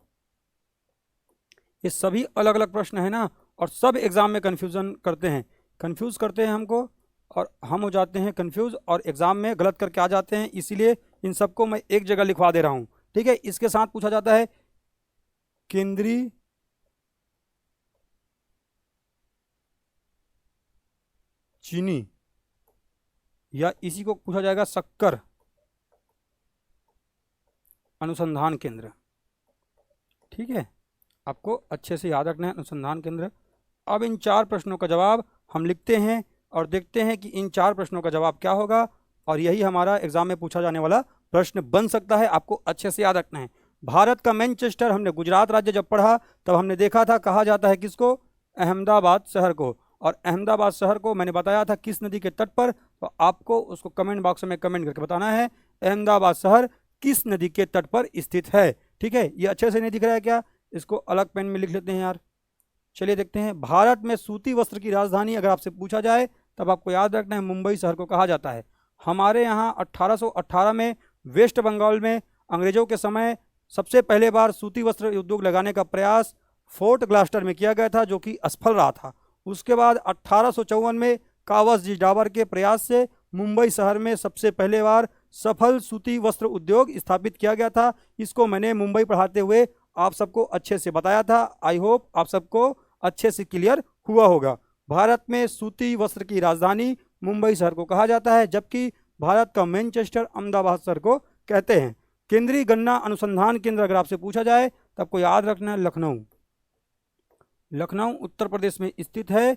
ये सभी अलग अलग प्रश्न है ना, और सब एग्जाम में कंफ्यूज करते हैं हमको, और हम हो जाते हैं कंफ्यूज और एग्जाम में गलत करके आ जाते हैं, इसीलिए इन सबको मैं एक जगह लिखवा दे रहा हूं। ठीक है, इसके साथ पूछा जाता है केंद्रीय चीनी, या इसी को पूछा जाएगा शक्कर अनुसंधान केंद्र। ठीक है, आपको अच्छे से याद रखना है अनुसंधान केंद्र। अब इन 4 प्रश्नों का जवाब हम लिखते हैं और देखते हैं कि इन 4 प्रश्नों का जवाब क्या होगा, और यही हमारा एग्जाम में पूछा जाने वाला प्रश्न बन सकता है। आपको अच्छे से याद रखना है। भारत का मैनचेस्टर हमने गुजरात राज्य जब पढ़ा तब हमने देखा था, कहा जाता है किसको, अहमदाबाद शहर को, और अहमदाबाद शहर को मैंने बताया था किस नदी के तट पर, तो आपको उसको कमेंट बॉक्स में कमेंट करके बताना है अहमदाबाद शहर किस नदी के तट पर स्थित है। ठीक है, ये अच्छे से नहीं दिख रहा है क्या, इसको अलग पेन में लिख लेते हैं यार। चलिए देखते हैं, भारत में सूती वस्त्र की राजधानी अगर आपसे पूछा जाए तब आपको याद रखना है मुंबई शहर को कहा जाता है। हमारे यहाँ 1818 में वेस्ट बंगाल में अंग्रेजों के समय सबसे पहले बार सूती वस्त्र उद्योग लगाने का प्रयास फोर्ट ग्लास्टर में किया गया था, जो कि असफल रहा था। उसके बाद 1854 में कावस जी डाबर के प्रयास से मुंबई शहर में सबसे पहले बार सफल सूती वस्त्र उद्योग स्थापित किया गया था। इसको मैंने मुंबई पढ़ाते हुए आप सबको अच्छे से बताया था। आई होप आप सबको अच्छे से क्लियर हुआ होगा। भारत में सूती वस्त्र की राजधानी मुंबई शहर को कहा जाता है, जबकि भारत का मैनचेस्टर अहमदाबाद शहर को कहते हैं। केंद्रीय गन्ना अनुसंधान केंद्र अगर आपसे पूछा जाए तब को याद रखना है लखनऊ। लखनऊ उत्तर प्रदेश में स्थित है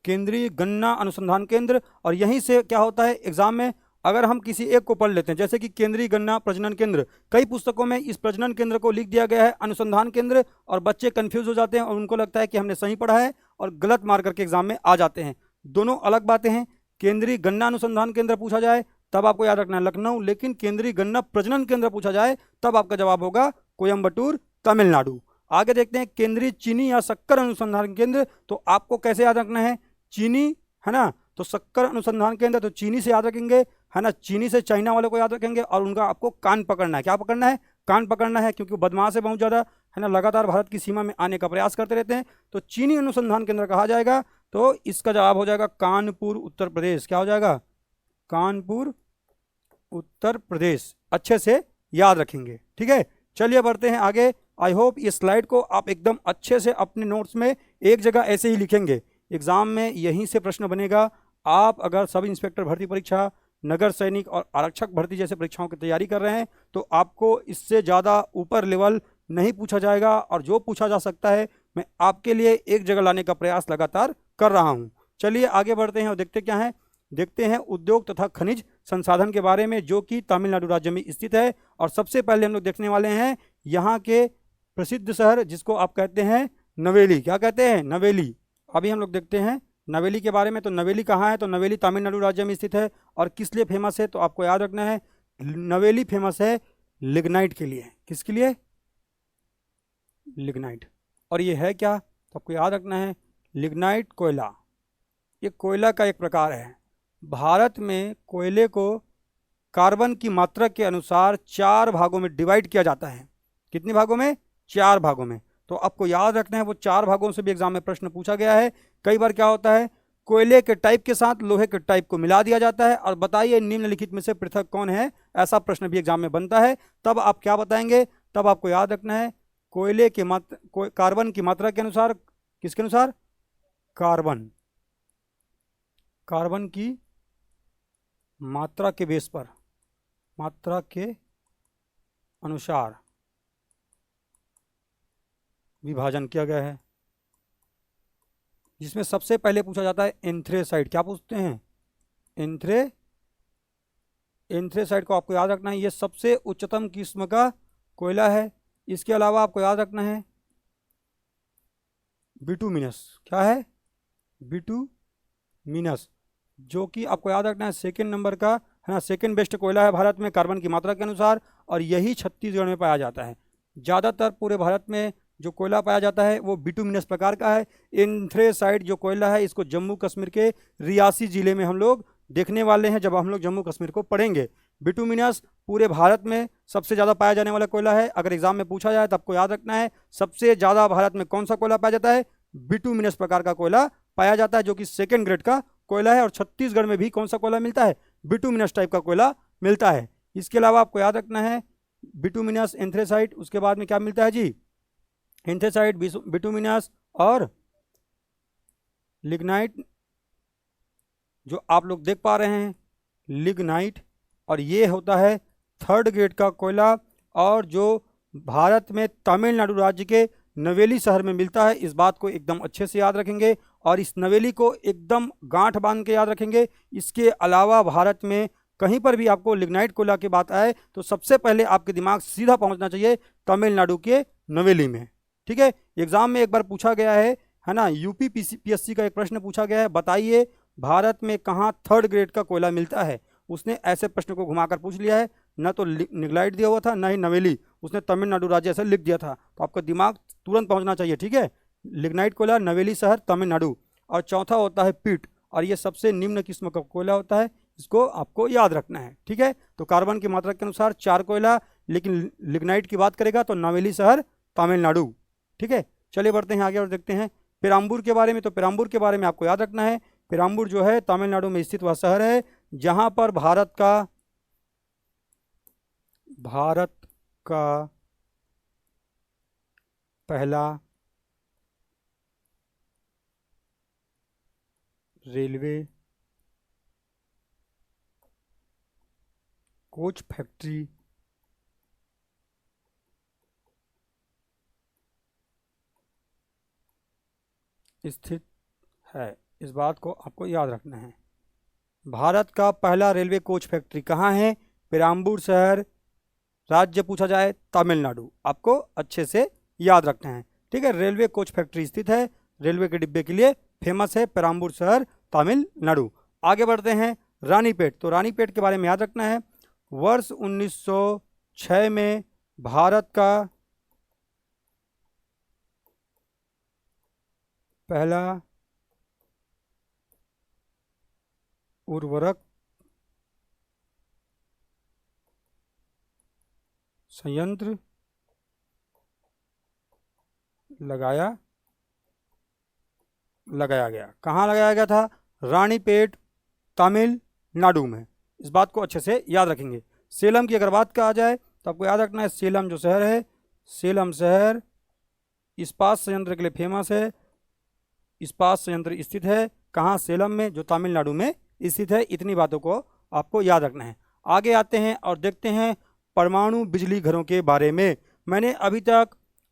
केंद्रीय गन्ना अनुसंधान केंद्र, और यहीं से क्या होता है एग्जाम में, अगर हम किसी एक को पढ़ लेते हैं, जैसे कि केंद्रीय गन्ना प्रजनन केंद्र, कई पुस्तकों में इस प्रजनन केंद्र को लिख दिया गया है अनुसंधान केंद्र, और बच्चे कंफ्यूज हो जाते हैं और उनको लगता है कि हमने सही पढ़ा है और गलत मार करके एग्जाम में आ जाते हैं। दोनों अलग बातें हैं। केंद्रीय गन्ना अनुसंधान केंद्र पूछा जाए तब आपको याद रखना है लखनऊ, लेकिन केंद्रीय गन्ना प्रजनन केंद्र पूछा जाए तब आपका जवाब होगा कोयम्बटूर तमिलनाडु। आगे देखते हैं केंद्रीय चीनी या शक्कर अनुसंधान केंद्र, तो आपको कैसे याद रखना है, चीनी है ना, तो शक्कर अनुसंधान केंद्र तो चीनी से याद रखेंगे है ना, चीनी से चाइना वाले को याद रखेंगे, और उनका आपको कान पकड़ना है। क्या पकड़ना है, कान पकड़ना है, क्योंकि बदमाश है बहुत ज़्यादा है ना, लगातार भारत की सीमा में आने का प्रयास करते रहते हैं, तो चीनी अनुसंधान केंद्र कहा जाएगा। तो इसका जवाब हो जाएगा कानपुर उत्तर प्रदेश। क्या हो जाएगा, कानपुर उत्तर प्रदेश। अच्छे से याद रखेंगे। ठीक है, चलिए बढ़ते हैं आगे। आई होप ये स्लाइड को आप एकदम अच्छे से अपने नोट्स में एक जगह ऐसे ही लिखेंगे, एग्जाम में यहीं से प्रश्न बनेगा। आप अगर सब इंस्पेक्टर भर्ती परीक्षा, नगर सैनिक और आरक्षक भर्ती जैसे परीक्षाओं की तैयारी कर रहे हैं तो आपको इससे ज़्यादा ऊपर लेवल नहीं पूछा जाएगा, और जो पूछा जा सकता है मैं आपके लिए एक जगह लाने का प्रयास लगातार कर रहा हूं। चलिए आगे बढ़ते हैं और देखते क्या है, देखते हैं उद्योग तथा खनिज संसाधन के बारे में, जो कि तमिलनाडु राज्य में स्थित है। और सबसे पहले हम लोग देखने वाले हैं यहाँ के प्रसिद्ध शहर जिसको आप कहते हैं नवेली। क्या कहते हैं, नवेली। अभी हम लोग देखते हैं नवेली के बारे में। तो नवेली कहाँ है, तो नवेली तमिलनाडु राज्य में स्थित है। और किस लिए फेमस है, तो आपको याद रखना है नवेली फेमस है लिग्नाइट के लिए। किसके लिए, लिग्नाइट। और ये है क्या, तो आपको याद रखना है लिग्नाइट कोयला। ये कोयला का एक प्रकार है। भारत में कोयले को कार्बन की मात्रा के अनुसार 4 भागों में डिवाइड किया जाता है। कितने भागों में, 4 भागों में। तो आपको याद रखना है वो 4 भागों से भी एग्जाम में प्रश्न पूछा गया है। कई बार क्या होता है, कोयले के टाइप के साथ लोहे के टाइप को मिला दिया जाता है, और बताइए निम्नलिखित में से पृथक कौन है, ऐसा प्रश्न भी एग्जाम में बनता है। तब आप क्या बताएंगे, तब आपको याद रखना है कोयले के कार्बन की मात्रा के अनुसार, किसके अनुसार, कार्बन की मात्रा के बेस पर, मात्रा के अनुसार विभाजन किया गया है, जिसमें सबसे पहले पूछा जाता है एंथ्रेसाइड। क्या पूछते हैं, एंथ्रेसाइड। एंथ्रेसाइट को आपको याद रखना है, ये सबसे उच्चतम किस्म का कोयला है। इसके अलावा आपको याद रखना है बिटुमिनस, क्या है, बिटुमिनस, जो कि आपको याद रखना है सेकंड नंबर का है ना, सेकंड बेस्ट कोयला है भारत में कार्बन की मात्रा के अनुसार, और यही छत्तीसगढ़ में पाया जाता है। ज़्यादातर पूरे भारत में जो कोयला पाया जाता है वो बिटुमिनस प्रकार का है। एंथ्रेसाइट जो कोयला है इसको जम्मू कश्मीर के रियासी जिले में हम लोग देखने वाले हैं जब हम लोग जम्मू कश्मीर को पढ़ेंगे। बिटुमिनस पूरे भारत में सबसे ज़्यादा पाया जाने वाला कोयला है। अगर एग्जाम में पूछा जाए तो आपको याद रखना है सबसे ज़्यादा भारत में कौन सा कोयला पाया जाता है, बिटुमिनस प्रकार का कोयला पाया जाता है, जो कि सेकेंड ग्रेड का कोयला है। और छत्तीसगढ़ में भी कौन सा कोयला मिलता है, बिटुमिनस टाइप का कोयला मिलता है। इसके अलावा आपको याद रखना है बिटुमिनस, एंथ्रेसाइट, उसके बाद में क्या मिलता है जी, एंथ्रेसाइट, बिटुमिनस और लिग्नाइट, जो आप लोग देख पा रहे हैं लिग्नाइट, और ये होता है थर्ड ग्रेड का कोयला, और जो भारत में तमिलनाडु राज्य के नवेली शहर में मिलता है। इस बात को एकदम अच्छे से याद रखेंगे और इस नवेली को एकदम गांठ बांध के याद रखेंगे। इसके अलावा भारत में कहीं पर भी आपको लिग्नाइट कोयला की बात आए तो सबसे पहले आपके दिमाग सीधा पहुंचना चाहिए तमिलनाडु के नवेली में। ठीक है, एग्जाम में एक बार पूछा गया है ना, यूपी पीएससी का एक प्रश्न पूछा गया है, बताइए भारत में कहाँ थर्ड ग्रेड का कोयला मिलता है। उसने ऐसे प्रश्न को घुमाकर पूछ लिया है, न तो लिग्नाइट दिया हुआ था न ही नवेली, उसने तमिलनाडु राज्य ऐसे लिख दिया था। तो आपका दिमाग तुरंत पहुंचना चाहिए। ठीक है, लिग्नाइट कोयला, नवेली शहर, तमिलनाडु। और चौथा होता है पीट, और ये सबसे निम्न किस्म का कोयला होता है, इसको आपको याद रखना है। ठीक है, तो कार्बन की मात्रा के अनुसार 4 कोयला, लेकिन लिग्नाइट की बात करेगा तो नवेली शहर, तमिलनाडु। ठीक है, चलिए बढ़ते हैं आगे और देखते हैं पेराम्बूर के बारे में। तो पेराम्बूर के बारे में आपको याद रखना है, पेराम्बूर जो है तमिलनाडु में स्थित वह शहर है जहां पर भारत का पहला रेलवे कोच फैक्ट्री स्थित है। इस बात को आपको याद रखना है। भारत का पहला रेलवे कोच फैक्ट्री कहाँ है, पेराम्बूर शहर, राज्य पूछा जाए तमिलनाडु, आपको अच्छे से याद रखना है। ठीक है, रेलवे कोच फैक्ट्री स्थित है, रेलवे के डिब्बे के लिए फेमस है, पेराम्बूर शहर, तमिलनाडु। आगे बढ़ते हैं रानीपेट। तो रानीपेट के बारे में याद रखना है, वर्ष 1906 में भारत का पहला उर्वरक संयंत्र लगाया गया। कहाँ लगाया गया था, रानीपेट, तमिलनाडु में। इस बात को अच्छे से याद रखेंगे। सेलम की अगर बात कहा जाए तो आपको याद रखना है सेलम जो शहर है, सेलम शहर इस्पात संयंत्र के लिए फेमस है। इस्पात संयंत्र स्थित है कहाँ, सेलम में, जो तमिलनाडु में स्थित है। इतनी बातों को आपको याद रखना है। आगे आते हैं और देखते हैं परमाणु बिजली घरों के बारे में। मैंने अभी तक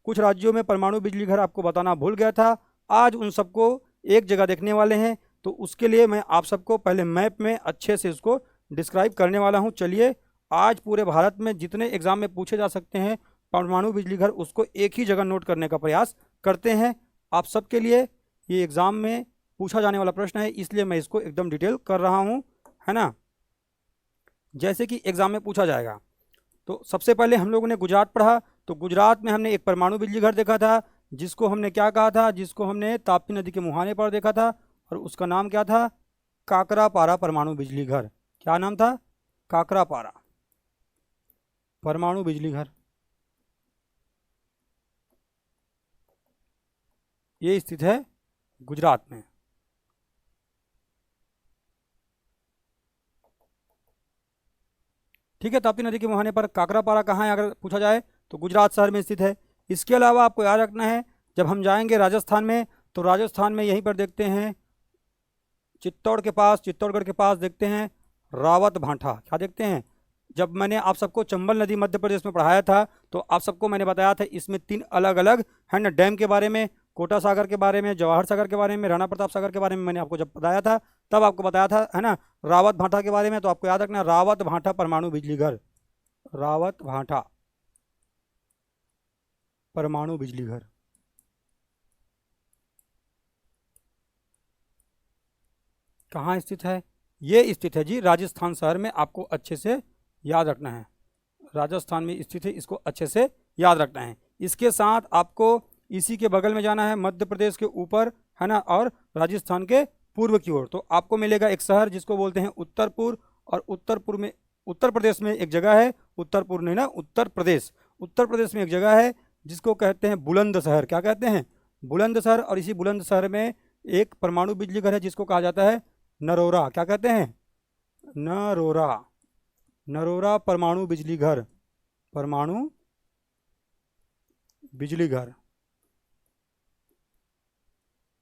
कुछ राज्यों में परमाणु बिजली घर आपको बताना भूल गया था, आज उन सबको एक जगह देखने वाले हैं। तो उसके लिए मैं आप सबको पहले मैप में अच्छे से उसको डिस्क्राइब करने वाला हूं। चलिए, आज पूरे भारत में जितने एग्जाम में पूछे जा सकते हैं परमाणु बिजली घर, उसको एक ही जगह नोट करने का प्रयास करते हैं। आप सबके लिए ये एग्जाम में पूछा जाने वाला प्रश्न है, इसलिए मैं इसको एकदम डिटेल कर रहा हूं, है ना। जैसे कि एग्जाम में पूछा जाएगा तो सबसे पहले हम लोगों ने गुजरात पढ़ा, तो गुजरात में हमने एक परमाणु बिजली घर देखा था, जिसको हमने क्या कहा था, जिसको हमने ताप्ती नदी के मुहाने पर देखा था, और उसका नाम क्या था, काकरापारा परमाणु बिजली घर। क्या नाम था, काकरापारा परमाणु बिजली घर। ये स्थित है गुजरात में। ठीक है, ताप्ती नदी के मुहाने पर काकरापारा कहाँ है अगर पूछा जाए तो गुजरात शहर में स्थित है। इसके अलावा आपको याद रखना है जब हम जाएंगे राजस्थान में, तो राजस्थान में यहीं पर देखते हैं चित्तौड़गढ़ के पास देखते हैं रावत भाठा। क्या देखते हैं, जब मैंने आप सबको चंबल नदी मध्य प्रदेश में पढ़ाया था तो आप सबको मैंने बताया था इसमें 3 अलग अलग है ना डैम के बारे में। कोटा सागर के बारे में, जवाहर सागर के बारे में, राणा प्रताप सागर के बारे में मैंने आपको जब बताया था तब आपको बताया था, है ना, रावत भाटा के बारे में। तो आपको याद रखना रावत भाटा परमाणु बिजली घर, रावत भाटा परमाणु बिजली घर। कहाँ स्थित है? ये स्थित है जी राजस्थान शहर में, आपको अच्छे से याद रखना है। राजस्थान में स्थित है, इसको अच्छे से याद रखना है। इसके साथ आपको इसी के बगल में जाना है, मध्य प्रदेश के ऊपर, है ना, और राजस्थान के पूर्व की ओर। तो आपको मिलेगा एक शहर जिसको बोलते हैं उत्तरपुर, और उत्तरपुर में, उत्तर प्रदेश में एक जगह है, उत्तरपुर नहीं ना, उत्तर प्रदेश, उत्तर प्रदेश में एक जगह है जिसको कहते हैं बुलंदशहर। क्या कहते हैं? बुलंदशहर। और इसी बुलंदशहर में एक परमाणु बिजली घर है जिसको कहा जाता है नरोरा। क्या कहते हैं? नरोरा, नरोरा परमाणु बिजली घर, परमाणु बिजली घर।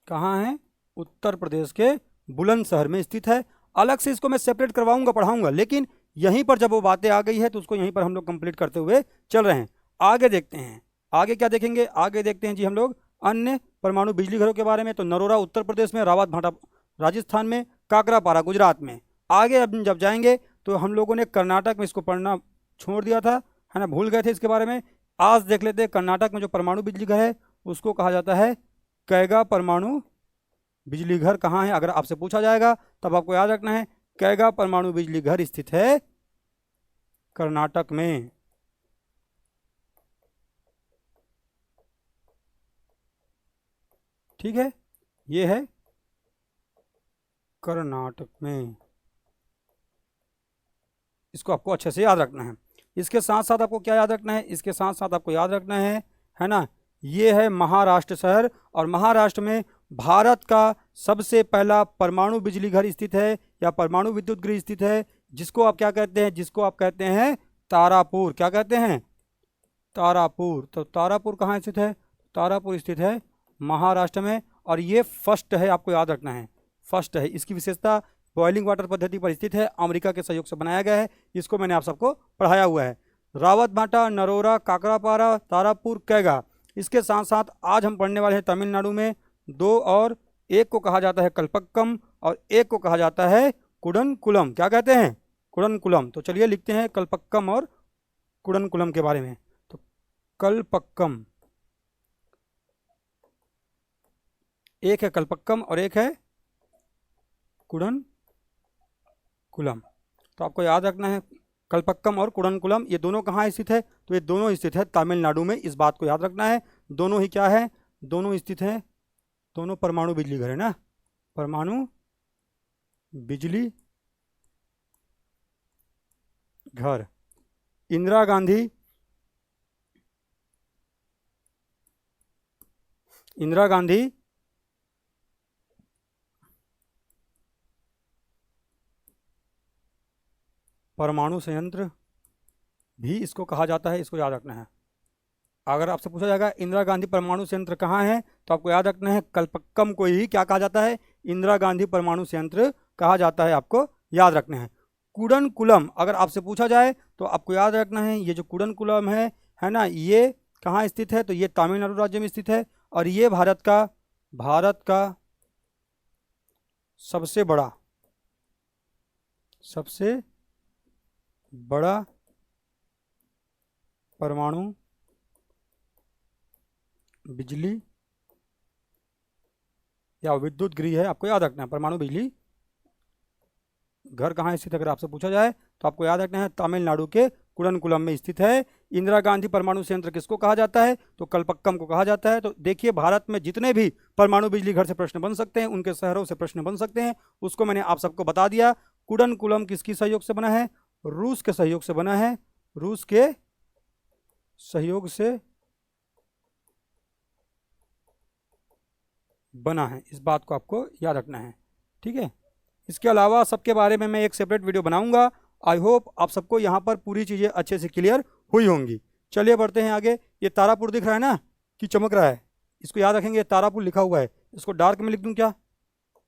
कहाँ है? उत्तर प्रदेश के बुलंदशहर में स्थित है। अलग से इसको मैं सेपरेट करवाऊंगा, पढ़ाऊंगा, लेकिन यहीं पर जब वो बातें आ गई है तो उसको यहीं पर हम लोग कंप्लीट करते हुए चल रहे हैं। आगे देखते हैं, आगे क्या देखेंगे? आगे देखते हैं जी हम लोग अन्य परमाणु बिजली घरों के बारे में। तो नरोरा उत्तर प्रदेश में, रावत भाटा राजस्थान में, काकरापारा गुजरात में। आगे अब जब जाएंगे तो हम लोगों ने कर्नाटक में इसको पढ़ना छोड़ दिया था, है ना, भूल गए थे इसके बारे में। आज देख लेते हैं कर्नाटक में जो परमाणु बिजली घर है उसको कहा जाता है कैगा परमाणु बिजली घर। कहाँ है? अगर आपसे पूछा जाएगा तब आपको याद रखना है कैगा परमाणु बिजली घर स्थित है कर्नाटक में। ठीक है, ये है कर्नाटक में, इसको आपको अच्छे से याद रखना है। इसके साथ साथ आपको क्या याद रखना है? इसके साथ साथ आपको याद रखना है ना, ये है महाराष्ट्र शहर, और महाराष्ट्र में भारत का सबसे पहला परमाणु बिजली घर स्थित है, या परमाणु विद्युत गृह स्थित है, जिसको आप क्या कहते हैं? जिसको आप कहते हैं तारापुर। क्या कहते हैं? तारापुर। तो तारापुर कहाँ स्थित है? तारापुर स्थित है महाराष्ट्र में, और ये फर्स्ट है, आपको याद रखना है, फर्स्ट है। इसकी विशेषता बॉइलिंग वाटर पद्धति पर स्थित है, अमेरिका के सहयोग से बनाया गया है। इसको मैंने आप सबको पढ़ाया हुआ है। रावत भाटा, नरोरा, काकरापारा, तारापुर, कैगा। इसके साथ साथ आज हम पढ़ने वाले हैं तमिलनाडु में दो, और एक को कहा जाता है कल्पक्कम और एक को कहा जाता है कुडनकुलम। क्या कहते हैं? कुडनकुलम। तो चलिए लिखते हैं कल्पक्कम और कुडनकुलम के बारे में। तो कल्पक्कम, एक है कल्पक्कम और एक है कुडनकुलम। तो आपको याद रखना है कल्पक्कम और कुडनकुलम, ये दोनों कहाँ स्थित है? तो ये दोनों स्थित है तमिलनाडु में। इस बात को याद रखना है। दोनों ही क्या है? दोनों स्थित है, दोनों परमाणु बिजली घर है ना, परमाणु बिजली घर। इंदिरा गांधी, इंदिरा गांधी परमाणु संयंत्र भी इसको कहा जाता है, इसको याद रखना है। अगर आपसे पूछा जाएगा इंदिरा गांधी परमाणु संयंत्र कहाँ है, तो आपको याद रखना है कल्पक्कम को ही क्या कहा जाता है? इंदिरा गांधी परमाणु संयंत्र कहा जाता है, आपको याद रखना है। कुडनकुलम अगर आपसे पूछा जाए तो आपको याद रखना है, ये जो कुडनकुलम है ना, ये कहाँ स्थित है? तो ये तमिलनाडु राज्य में स्थित है, और ये भारत का सबसे बड़ा परमाणु बिजली या विद्युत गृह है। आपको याद रखना है परमाणु बिजली घर कहाँ स्थित है, अगर आपसे पूछा जाए तो आपको याद रखना है तमिलनाडु के कुडनकुलम में स्थित है। इंदिरा गांधी परमाणु संयंत्र किसको कहा जाता है? तो कल्पक्कम को कहा जाता है। तो देखिए भारत में जितने भी परमाणु बिजली घर से प्रश्न बन सकते हैं, उनके शहरों से प्रश्न बन सकते हैं, उसको मैंने आप सबको बता दिया। कुडनकुलम किसकी सहयोग से बना है? रूस के सहयोग से बना है, रूस के सहयोग से बना है, इस बात को आपको याद रखना है। ठीक है, इसके अलावा सबके बारे में मैं एक सेपरेट वीडियो बनाऊंगा। आई होप आप सबको यहाँ पर पूरी चीज़ें अच्छे से क्लियर हुई होंगी। चलिए बढ़ते हैं आगे। ये तारापुर दिख रहा है ना कि चमक रहा है, इसको याद रखेंगे, तारापुर लिखा हुआ है। इसको डार्क में लिख दूं क्या?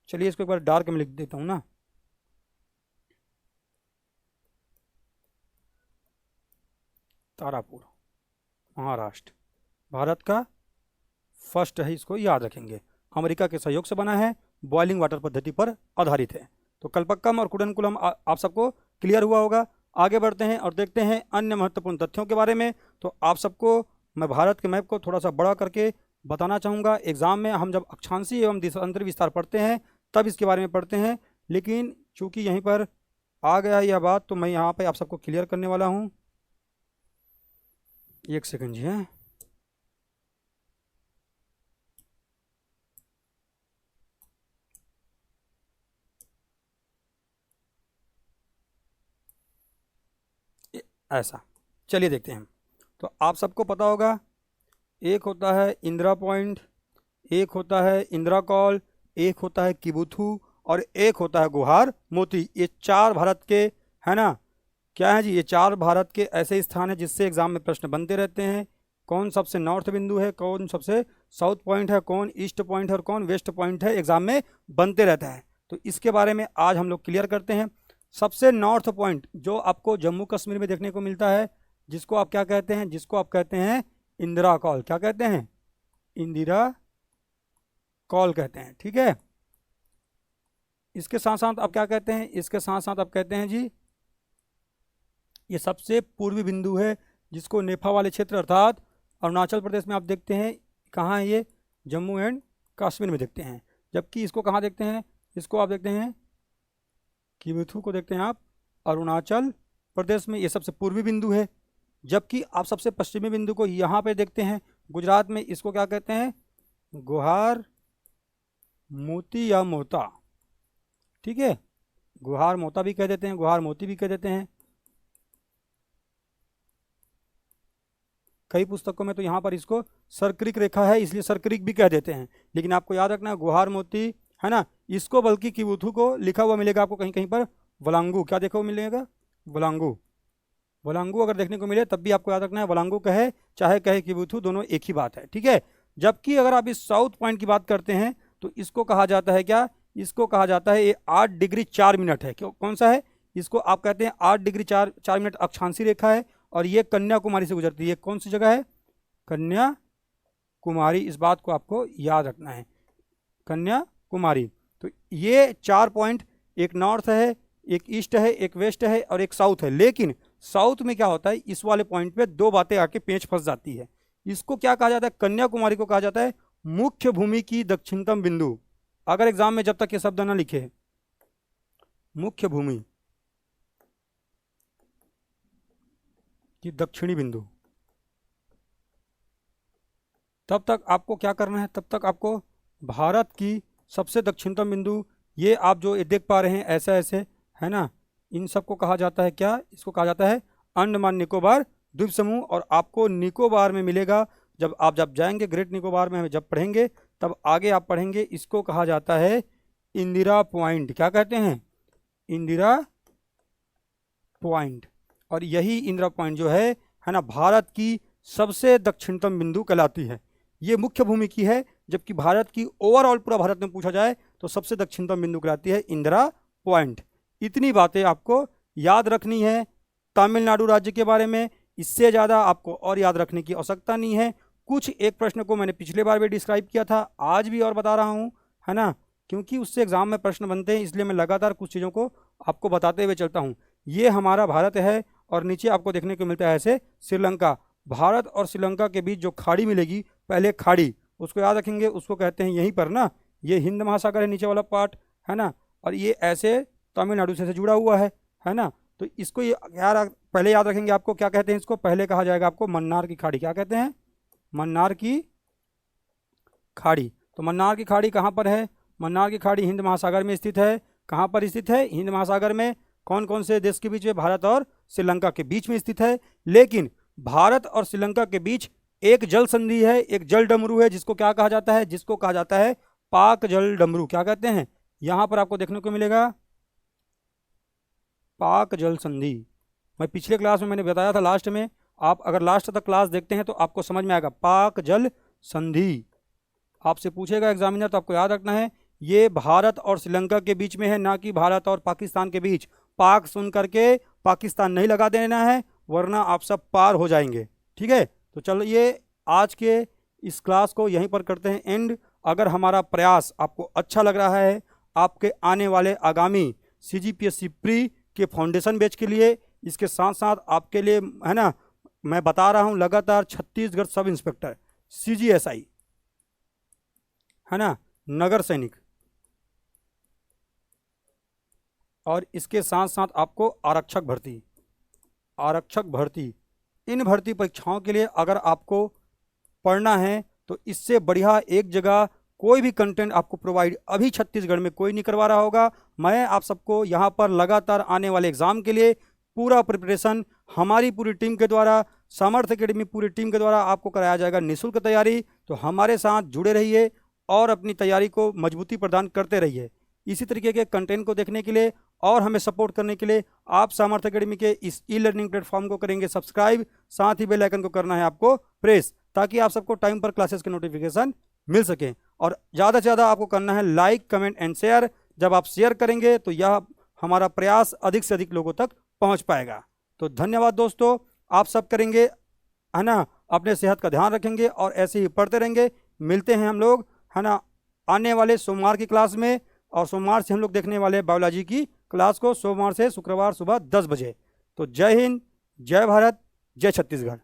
चलिए इसको एक बार डार्क में लिख देता हूँ ना। तारापुर, महाराष्ट्र, भारत का फर्स्ट है, इसको याद रखेंगे। अमेरिका के सहयोग से बना है, बॉइलिंग वाटर पद्धति पर आधारित है। तो कल्पक्कम और कुडनकुलम आप सबको क्लियर हुआ होगा। आगे बढ़ते हैं और देखते हैं अन्य महत्वपूर्ण तथ्यों के बारे में। तो आप सबको मैं भारत के मैप को थोड़ा सा बड़ा करके बताना चाहूँगा। एग्ज़ाम में हम जब अक्षांशीय एवं देशांतर विस्तार पढ़ते हैं तब इसके बारे में पढ़ते हैं, लेकिन चूंकि यहीं पर आ गया यह बात तो मैं यहाँ पे आप सबको क्लियर करने वाला हूँ। एक सेकंड जी है। ऐसा, चलिए देखते हैं। तो आप सबको पता होगा, एक होता है इंदिरा पॉइंट, एक होता है इंदिरा कॉल, एक होता है किबुथु और एक होता है गुहार मोती। ये चार भारत के, है ना, क्या है जी, ये चार भारत के ऐसे स्थान हैं जिससे एग्जाम में प्रश्न बनते रहते हैं। कौन सबसे नॉर्थ बिंदु है, कौन सबसे साउथ पॉइंट है, कौन ईस्ट पॉइंट है और कौन वेस्ट पॉइंट है, एग्जाम में बनते रहता है। तो इसके बारे में आज हम लोग क्लियर करते हैं। सबसे नॉर्थ पॉइंट जो आपको जम्मू कश्मीर में देखने को मिलता है, जिसको आप क्या कहते हैं, जिसको आप कहते हैं इंदिरा कॉल। क्या कहते हैं? इंदिरा कॉल कहते हैं, ठीक है। इसके साथ साथ आप क्या कहते हैं, इसके साथ साथ आप कहते हैं जी, ये सबसे पूर्वी बिंदु है जिसको नेफा वाले क्षेत्र अर्थात अरुणाचल प्रदेश में आप देखते हैं। कहाँ है ये? जम्मू एंड कश्मीर में देखते हैं। जबकि इसको कहाँ देखते हैं? इसको आप देखते हैं, किबुथु को देखते हैं आप अरुणाचल प्रदेश में। ये सबसे पूर्वी बिंदु है। जबकि आप सबसे पश्चिमी बिंदु को यहाँ पे देखते हैं गुजरात में। इसको क्या कहते हैं? गुहार मोती या मोता, ठीक है। गुहार मोता भी कह देते हैं, गुहार मोती भी कह देते हैं। कई पुस्तकों में तो यहाँ पर इसको सरक्रिक रेखा है इसलिए सरक्रिक भी कह देते हैं, लेकिन आपको याद रखना है गुहार मोती, है ना। इसको बल्कि किबुथु को लिखा हुआ मिलेगा आपको कहीं कहीं पर वलांगू। क्या देखो मिलेगा? वलांगू। वलांगू अगर देखने को मिले तब भी आपको याद रखना है वलांगू कहे चाहे कहे किबुथु, दोनों एक ही बात है, ठीक है। जबकि अगर आप इस साउथ पॉइंट की बात करते हैं तो इसको कहा जाता है क्या? इसको कहा जाता है, ये 8 डिग्री 4 मिनट है। क्यों, कौन सा है? इसको आप कहते हैं 8 डिग्री 4 मिनट अक्षांशीय रेखा है और ये कन्याकुमारी से गुजरती है। कौन सी जगह है? कन्याकुमारी। इस बात को आपको याद रखना है, कन्याकुमारी। तो ये 4 पॉइंट, एक नॉर्थ है, एक ईस्ट है, एक वेस्ट है और एक साउथ है। लेकिन साउथ में क्या होता है, इस वाले पॉइंट पे दो बातें आके पेंच फंस जाती है। इसको क्या कहा जाता है? कन्याकुमारी को कहा जाता है मुख्य भूमि की दक्षिणतम बिंदु। अगर एग्जाम में जब तक ये शब्द ना लिखे, मुख्य भूमि की दक्षिणी बिंदु, तब तक आपको क्या करना है? तब तक आपको भारत की सबसे दक्षिणतम बिंदु, ये आप जो ये देख पा रहे हैं ऐसे ऐसे, है ना, इन सबको कहा जाता है क्या? इसको कहा जाता है अंडमान निकोबार द्वीप समूह। और आपको निकोबार में मिलेगा, जब जाएंगे ग्रेट निकोबार में जब पढ़ेंगे तब आगे आप पढ़ेंगे, इसको कहा जाता है इंदिरा पॉइंट। क्या कहते हैं? इंदिरा पॉइंट। और यही इंदिरा पॉइंट जो है ना, भारत की सबसे दक्षिणतम बिंदु कहलाती है। ये मुख्य भूमि की है, जबकि भारत की ओवरऑल पूरा भारत में पूछा जाए तो सबसे दक्षिणतम बिंदु कहलाती है इंदिरा पॉइंट। इतनी बातें आपको याद रखनी है तमिलनाडु राज्य के बारे में। इससे ज़्यादा आपको और याद रखने की आवश्यकता नहीं है। कुछ एक प्रश्न को मैंने पिछले बार भी डिस्क्राइब किया था, आज भी और बता रहा हूँ, है ना, क्योंकि उससे एग्जाम में प्रश्न बनते हैं, इसलिए मैं लगातार कुछ चीज़ों को आपको बताते हुए चलता हूँ। ये हमारा भारत है और नीचे आपको देखने को मिलता है ऐसे श्रीलंका। भारत और श्रीलंका के बीच जो खाड़ी मिलेगी, पहले खाड़ी, उसको याद रखेंगे, उसको कहते हैं यहीं पर ना, ये हिंद महासागर है नीचे वाला पार्ट, है ना, और ये ऐसे तमिलनाडु से जुड़ा हुआ है ना। तो इसको ये यार पहले याद रखेंगे। आपको क्या कहते हैं? इसको पहले कहा जाएगा आपको मन्नार की खाड़ी। क्या कहते हैं? मन्नार की खाड़ी। तो मन्नार की खाड़ी कहाँ पर है? मन्नार की खाड़ी हिंद महासागर में स्थित है। कहाँ पर स्थित है? हिंद महासागर में। कौन कौन से देश के बीच में? भारत और श्रीलंका के बीच में स्थित है। लेकिन भारत और श्रीलंका के बीच एक जल संधि है, एक जल डमरू है, जिसको क्या कहा जाता है? जिसको कहा जाता है पाक जल डमरू। क्या कहते हैं? यहां पर आपको देखने को मिलेगा पाक जल संधि। मैं पिछले क्लास में मैंने बताया था लास्ट में, आप अगर लास्ट तक क्लास देखते हैं तो आपको समझ में आएगा। पाक जल संधि आपसे पूछेगा एग्जामिनर, तो आपको याद रखना है ये भारत और श्रीलंका के बीच में है, ना कि भारत और पाकिस्तान के बीच। पाक सुन करके पाकिस्तान नहीं लगा देना है, वरना आप सब पार हो जाएंगे, ठीक है। तो चलो, ये आज के इस क्लास को यहीं पर करते हैं एंड। अगर हमारा प्रयास आपको अच्छा लग रहा है, आपके आने वाले आगामी CGPSC प्री के फाउंडेशन बैच के लिए, इसके साथ साथ आपके लिए है ना, मैं बता रहा हूं लगातार छत्तीसगढ़ सब इंस्पेक्टर CGSI है ना, नगर सैनिक, और इसके साथ साथ आपको आरक्षक भर्ती, इन भर्ती परीक्षाओं के लिए अगर आपको पढ़ना है तो इससे बढ़िया एक जगह कोई भी कंटेंट आपको प्रोवाइड अभी छत्तीसगढ़ में कोई नहीं करवा रहा होगा। मैं आप सबको यहाँ पर लगातार आने वाले एग्ज़ाम के लिए पूरा प्रिपरेशन हमारी पूरी टीम के द्वारा, सामर्थ्य एकेडमी पूरी टीम के द्वारा आपको कराया जाएगा निःशुल्क तैयारी। तो हमारे साथ जुड़े रहिए और अपनी तैयारी को मजबूती प्रदान करते रहिए। इसी तरीके के कंटेंट को देखने के लिए और हमें सपोर्ट करने के लिए आप सामर्थ्य एकेडमी के इस ई-लर्निंग प्लेटफॉर्म को करेंगे सब्सक्राइब, साथ ही बेल आइकन को करना है आपको प्रेस, ताकि आप सबको टाइम पर क्लासेस के नोटिफिकेशन मिल सके। और ज़्यादा से ज़्यादा आपको करना है लाइक, कमेंट एंड शेयर। जब आप शेयर करेंगे तो यह हमारा प्रयास अधिक से अधिक लोगों तक पहुंच पाएगा। तो धन्यवाद दोस्तों, आप सब करेंगे है ना, अपने सेहत का ध्यान रखेंगे और ऐसे ही पढ़ते रहेंगे। मिलते हैं हम लोग है ना आने वाले सोमवार की क्लास में, और सोमवार से हम लोग देखने वाले बायोलॉजी की क्लास को, सोमवार से शुक्रवार सुबह 10 बजे। तो जय हिंद, जय भारत, जय छत्तीसगढ़।